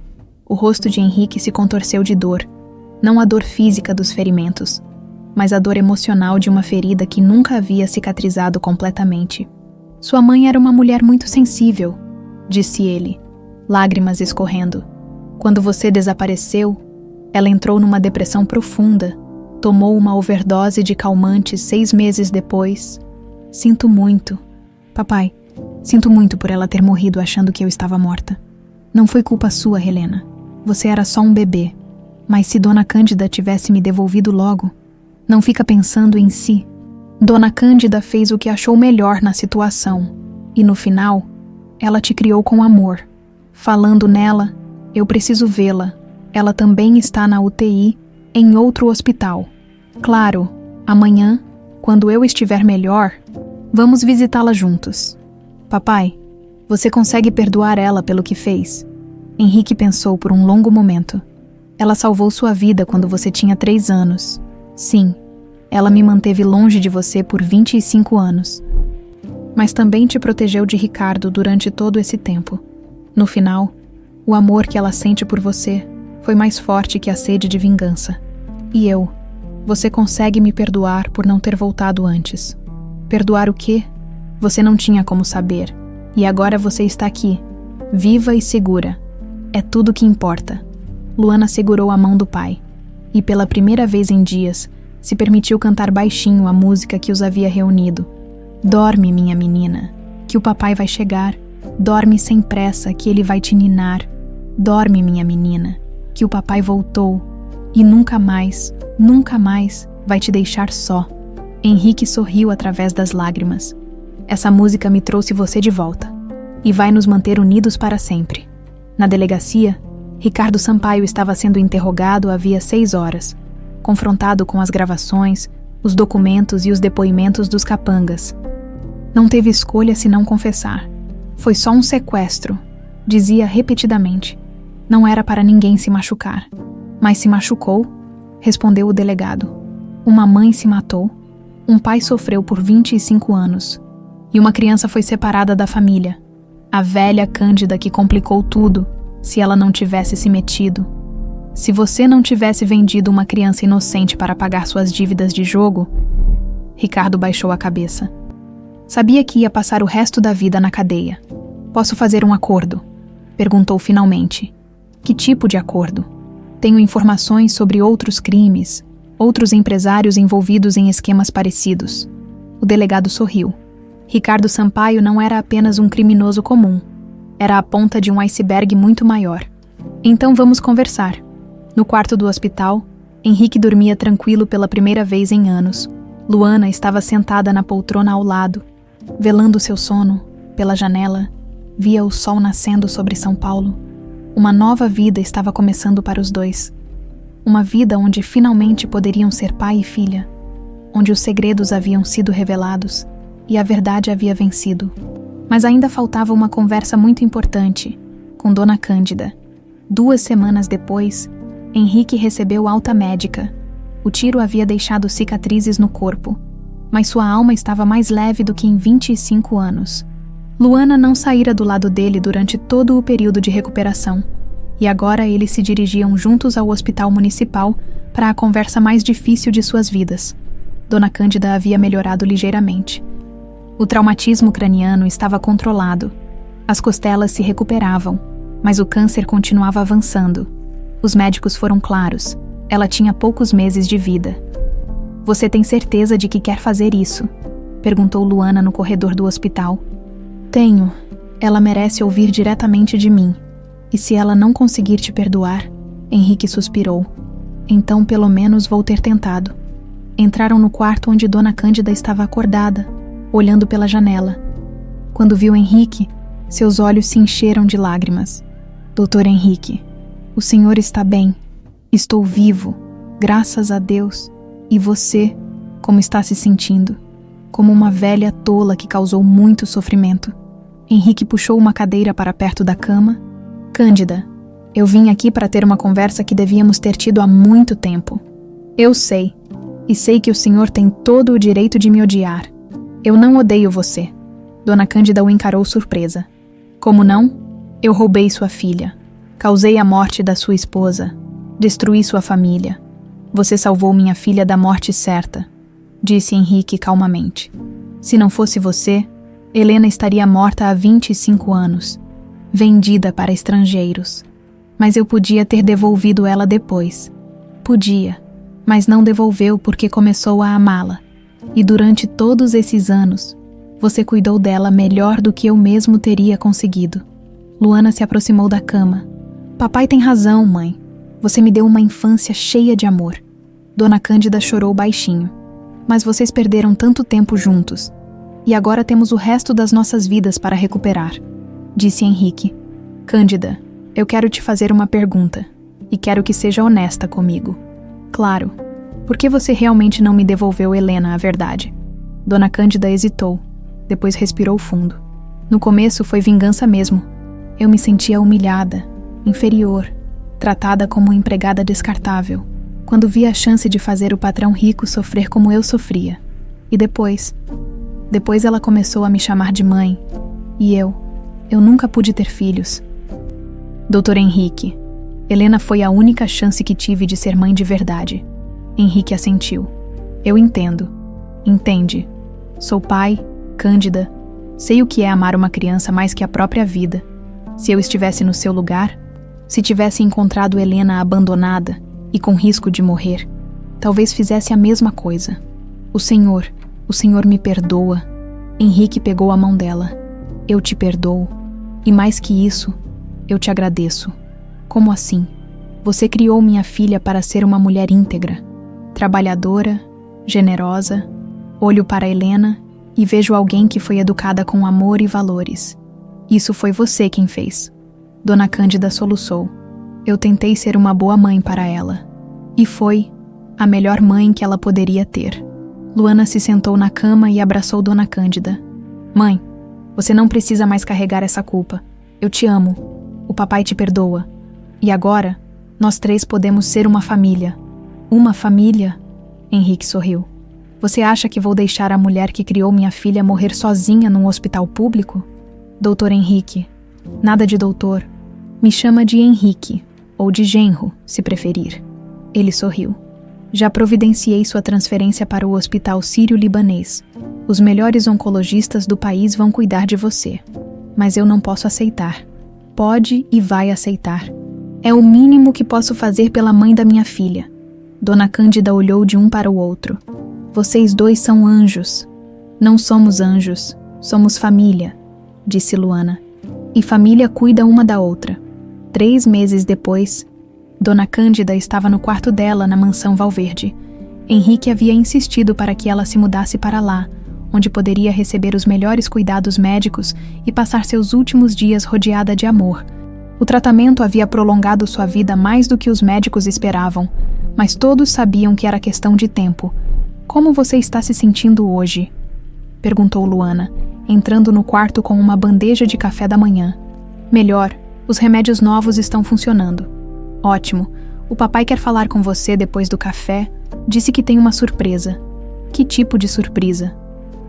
O rosto de Henrique se contorceu de dor. Não a dor física dos ferimentos, mas a dor emocional de uma ferida que nunca havia cicatrizado completamente. Sua mãe era uma mulher muito sensível, disse ele, lágrimas escorrendo. Quando você desapareceu, ela entrou numa depressão profunda, tomou uma overdose de calmantes 6 meses depois. Sinto muito. Papai, sinto muito por ela ter morrido achando que eu estava morta. Não foi culpa sua, Helena. Você era só um bebê. Mas se Dona Cândida tivesse me devolvido logo, não fica pensando em si. Dona Cândida fez o que achou melhor na situação. E no final, ela te criou com amor. Falando nela, eu preciso vê-la. Ela também está na UTI, em outro hospital. Claro, amanhã, quando eu estiver melhor, vamos visitá-la juntos. Papai, você consegue perdoar ela pelo que fez? Henrique pensou por um longo momento. Ela salvou sua vida quando você tinha 3 anos. Sim, ela me manteve longe de você por 25 anos. Mas também te protegeu de Ricardo durante todo esse tempo. No final, o amor que ela sente por você foi mais forte que a sede de vingança. E você consegue me perdoar por não ter voltado antes. Perdoar o quê? Você não tinha como saber. E agora você está aqui, viva e segura. É tudo que importa. Luana segurou a mão do pai. E pela primeira vez em dias, se permitiu cantar baixinho a música que os havia reunido. Dorme, minha menina, que o papai vai chegar. Dorme sem pressa, que ele vai te ninar. Dorme, minha menina, que o papai voltou. E nunca mais vai te deixar só. Henrique sorriu através das lágrimas. Essa música me trouxe você de volta. E vai nos manter unidos para sempre. Na delegacia, Ricardo Sampaio estava sendo interrogado havia 6 horas, confrontado com as gravações, os documentos e os depoimentos dos capangas. Não teve escolha senão confessar. Foi só um sequestro, dizia repetidamente. Não era para ninguém se machucar. Mas se machucou, respondeu o delegado. Uma mãe se matou, um pai sofreu por 25 anos, e uma criança foi separada da família. A velha Cândida que complicou tudo, se ela não tivesse se metido. Se você não tivesse vendido uma criança inocente para pagar suas dívidas de jogo... Ricardo baixou a cabeça. Sabia que ia passar o resto da vida na cadeia. Posso fazer um acordo? Perguntou finalmente. Que tipo de acordo? Tenho informações sobre outros crimes, outros empresários envolvidos em esquemas parecidos. O delegado sorriu. Ricardo Sampaio não era apenas um criminoso comum. Era a ponta de um iceberg muito maior. Então vamos conversar. No quarto do hospital, Henrique dormia tranquilo pela primeira vez em anos. Luana estava sentada na poltrona ao lado, velando seu sono. Pela janela, via o sol nascendo sobre São Paulo. Uma nova vida estava começando para os dois. Uma vida onde finalmente poderiam ser pai e filha. Onde os segredos haviam sido revelados e a verdade havia vencido. Mas ainda faltava uma conversa muito importante, com Dona Cândida. 2 semanas depois, Henrique recebeu alta médica. O tiro havia deixado cicatrizes no corpo, mas sua alma estava mais leve do que em 25 anos. Luana não saíra do lado dele durante todo o período de recuperação, e agora eles se dirigiam juntos ao hospital municipal para a conversa mais difícil de suas vidas. Dona Cândida havia melhorado ligeiramente. O traumatismo craniano estava controlado. As costelas se recuperavam, mas o câncer continuava avançando. Os médicos foram claros. Ela tinha poucos meses de vida. Você tem certeza de que quer fazer isso? Perguntou Luana no corredor do hospital. Tenho. Ela merece ouvir diretamente de mim. E se ela não conseguir te perdoar? Henrique suspirou. Então pelo menos vou ter tentado. Entraram no quarto onde Dona Cândida estava acordada, olhando pela janela. Quando viu Henrique, seus olhos se encheram de lágrimas. Doutor Henrique, o senhor está bem. Estou vivo, graças a Deus. E você, como está se sentindo? Como uma velha tola que causou muito sofrimento. Henrique puxou uma cadeira para perto da cama. Cândida, eu vim aqui para ter uma conversa que devíamos ter tido há muito tempo. Eu sei, e sei que o senhor tem todo o direito de me odiar. Eu não odeio você. Dona Cândida o encarou surpresa. Como não? Eu roubei sua filha. Causei a morte da sua esposa. Destruí sua família. Você salvou minha filha da morte certa, disse Henrique calmamente. Se não fosse você, Helena estaria morta há 25 anos, vendida para estrangeiros. Mas eu podia ter devolvido ela depois. Podia, mas não devolveu porque começou a amá-la. E durante todos esses anos, você cuidou dela melhor do que eu mesmo teria conseguido. Luana se aproximou da cama. Papai tem razão, mãe. Você me deu uma infância cheia de amor. Dona Cândida chorou baixinho. Mas vocês perderam tanto tempo juntos. E agora temos o resto das nossas vidas para recuperar, disse Henrique. Cândida, eu quero te fazer uma pergunta. E quero que seja honesta comigo. Claro. Por que você realmente não me devolveu Helena a verdade? Dona Cândida hesitou. Depois respirou fundo. No começo foi vingança mesmo. Eu me sentia humilhada, inferior, tratada como uma empregada descartável, quando vi a chance de fazer o patrão rico sofrer como eu sofria. E depois ela começou a me chamar de mãe. E eu nunca pude ter filhos. Doutor Henrique, Helena foi a única chance que tive de ser mãe de verdade. Henrique assentiu. Eu entendo. Entende. Sou pai, Cândida. Sei o que é amar uma criança mais que a própria vida. Se eu estivesse no seu lugar, se tivesse encontrado Helena abandonada e com risco de morrer, talvez fizesse a mesma coisa. O senhor me perdoa. Henrique pegou a mão dela. Eu te perdoo. E mais que isso, eu te agradeço. Como assim? Você criou minha filha para ser uma mulher íntegra, trabalhadora, generosa. Olho para Helena e vejo alguém que foi educada com amor e valores. Isso foi você quem fez. Dona Cândida soluçou. Eu tentei ser uma boa mãe para ela. E foi a melhor mãe que ela poderia ter. Luana se sentou na cama e abraçou Dona Cândida. Mãe, você não precisa mais carregar essa culpa. Eu te amo. O papai te perdoa. E agora, nós três podemos ser uma família. Uma família? Henrique sorriu. Você acha que vou deixar a mulher que criou minha filha morrer sozinha num hospital público? Doutor Henrique. Nada de doutor. Me chama de Henrique, ou de genro, se preferir. Ele sorriu. Já providenciei sua transferência para o Hospital Sírio-Libanês. Os melhores oncologistas do país vão cuidar de você. Mas eu não posso aceitar. Pode e vai aceitar. É o mínimo que posso fazer pela mãe da minha filha. Dona Cândida olhou de um para o outro. Vocês dois são anjos. Não somos anjos, somos família, disse Luana. E família cuida uma da outra. 3 meses depois, Dona Cândida estava no quarto dela na mansão Valverde. Henrique havia insistido para que ela se mudasse para lá, onde poderia receber os melhores cuidados médicos e passar seus últimos dias rodeada de amor. O tratamento havia prolongado sua vida mais do que os médicos esperavam, mas todos sabiam que era questão de tempo. Como você está se sentindo hoje? Perguntou Luana, entrando no quarto com uma bandeja de café da manhã. Melhor, os remédios novos estão funcionando. Ótimo, o papai quer falar com você depois do café. Disse que tem uma surpresa. Que tipo de surpresa?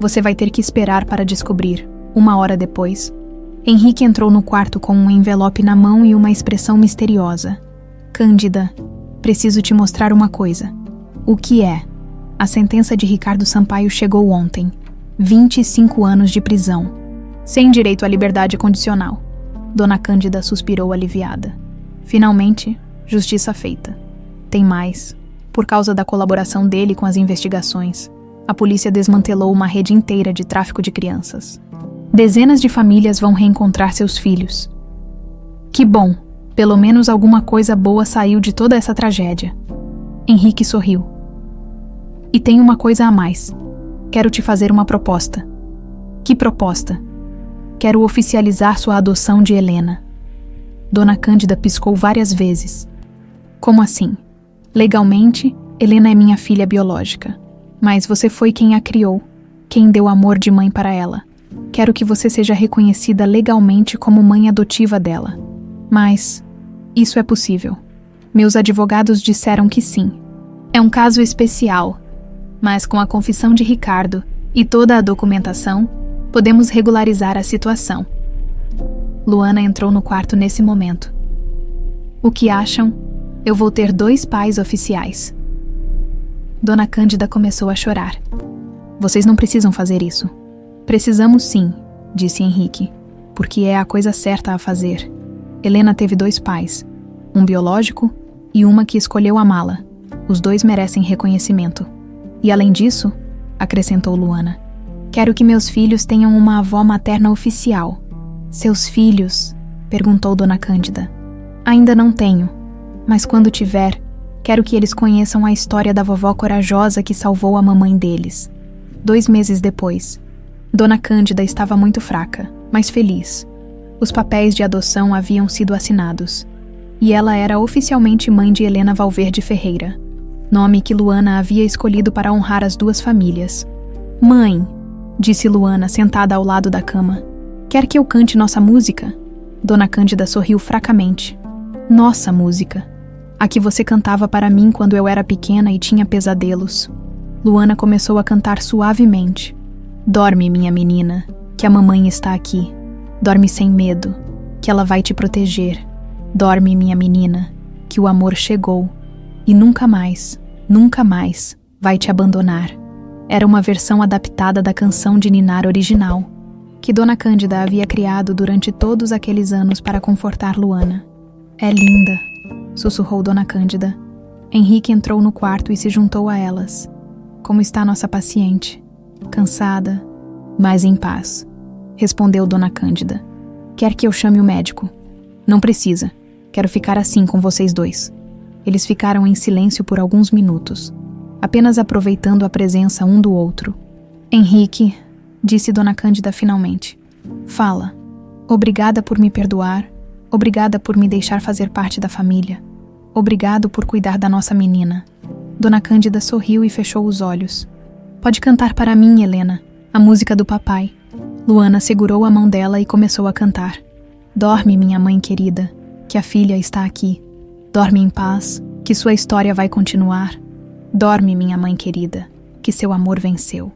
Você vai ter que esperar para descobrir, 1 hora depois. Henrique entrou no quarto com um envelope na mão e uma expressão misteriosa. Cândida, preciso te mostrar uma coisa. O que é? A sentença de Ricardo Sampaio chegou ontem. 25 anos de prisão. Sem direito à liberdade condicional. Dona Cândida suspirou aliviada. Finalmente, justiça feita. Tem mais. Por causa da colaboração dele com as investigações, a polícia desmantelou uma rede inteira de tráfico de crianças. Dezenas de famílias vão reencontrar seus filhos. Que bom! Pelo menos alguma coisa boa saiu de toda essa tragédia. Henrique sorriu. E tem uma coisa a mais. Quero te fazer uma proposta. Que proposta? Quero oficializar sua adoção de Helena. Dona Cândida piscou várias vezes. Como assim? Legalmente, Helena é minha filha biológica. Mas você foi quem a criou, quem deu amor de mãe para ela. Quero que você seja reconhecida legalmente como mãe adotiva dela. Mas isso é possível. Meus advogados disseram que sim. É um caso especial, mas com a confissão de Ricardo e toda a documentação, podemos regularizar a situação. Luana entrou no quarto nesse momento. O que acham? Eu vou ter 2 pais oficiais. Dona Cândida começou a chorar. Vocês não precisam fazer isso. Precisamos sim, disse Henrique, porque é a coisa certa a fazer. Helena teve 2 pais, um biológico e uma que escolheu amá-la. Os 2 merecem reconhecimento. E além disso, acrescentou Luana, quero que meus filhos tenham uma avó materna oficial. Seus filhos? Perguntou Dona Cândida. Ainda não tenho, mas quando tiver, quero que eles conheçam a história da vovó corajosa que salvou a mamãe deles. 2 meses depois, Dona Cândida estava muito fraca, mas feliz. Os papéis de adoção haviam sido assinados, e ela era oficialmente mãe de Helena Valverde Ferreira, nome que Luana havia escolhido para honrar as 2 famílias. Mãe, disse Luana sentada ao lado da cama, quer que eu cante nossa música? Dona Cândida sorriu fracamente. Nossa música. A que você cantava para mim quando eu era pequena e tinha pesadelos. Luana começou a cantar suavemente. Dorme, minha menina, que a mamãe está aqui. Dorme sem medo, que ela vai te proteger. Dorme, minha menina, que o amor chegou e nunca mais vai te abandonar. Era uma versão adaptada da canção de ninar original, que Dona Cândida havia criado durante todos aqueles anos para confortar Luana. É linda, sussurrou Dona Cândida. Henrique entrou no quarto e se juntou a elas. Como está nossa paciente? Cansada, mas em paz, respondeu Dona Cândida. Quer que eu chame o médico? Não precisa. Quero ficar assim com vocês 2. Eles ficaram em silêncio por alguns minutos, apenas aproveitando a presença um do outro. Henrique, disse Dona Cândida finalmente. Fala. Obrigada por me perdoar. Obrigada por me deixar fazer parte da família. Obrigado por cuidar da nossa menina. Dona Cândida sorriu e fechou os olhos. Pode cantar para mim, Helena, a música do papai. Luana segurou a mão dela e começou a cantar. Dorme, minha mãe querida, que a filha está aqui. Dorme em paz, que sua história vai continuar. Dorme, minha mãe querida, que seu amor venceu.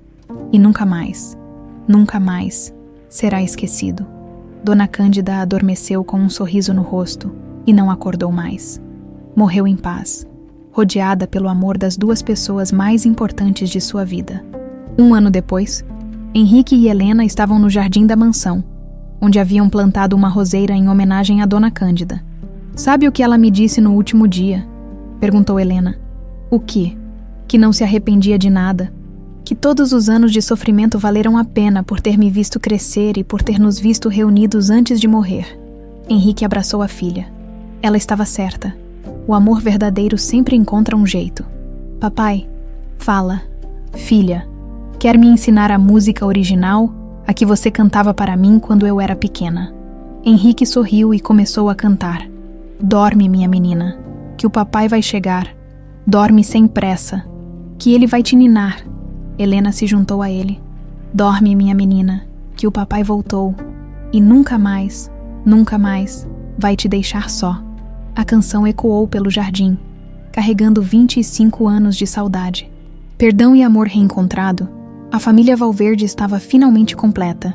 E nunca mais será esquecido. Dona Cândida adormeceu com um sorriso no rosto e não acordou mais. Morreu em paz, rodeada pelo amor das 2 pessoas mais importantes de sua vida. 1 ano depois, Henrique e Helena estavam no jardim da mansão, onde haviam plantado uma roseira em homenagem a Dona Cândida. Sabe o que ela me disse no último dia? Perguntou Helena. O quê? Que não se arrependia de nada. Que todos os anos de sofrimento valeram a pena por ter me visto crescer e por ter nos visto reunidos antes de morrer. Henrique abraçou a filha. Ela estava certa. O amor verdadeiro sempre encontra um jeito. Papai, fala. Filha, quer me ensinar a música original, a que você cantava para mim quando eu era pequena? Henrique sorriu e começou a cantar. Dorme, minha menina, que o papai vai chegar. Dorme sem pressa, que ele vai te ninar. Helena se juntou a ele. Dorme, minha menina, que o papai voltou e nunca mais vai te deixar só. A canção ecoou pelo jardim, carregando 25 anos de saudade. Perdão e amor reencontrado, a família Valverde estava finalmente completa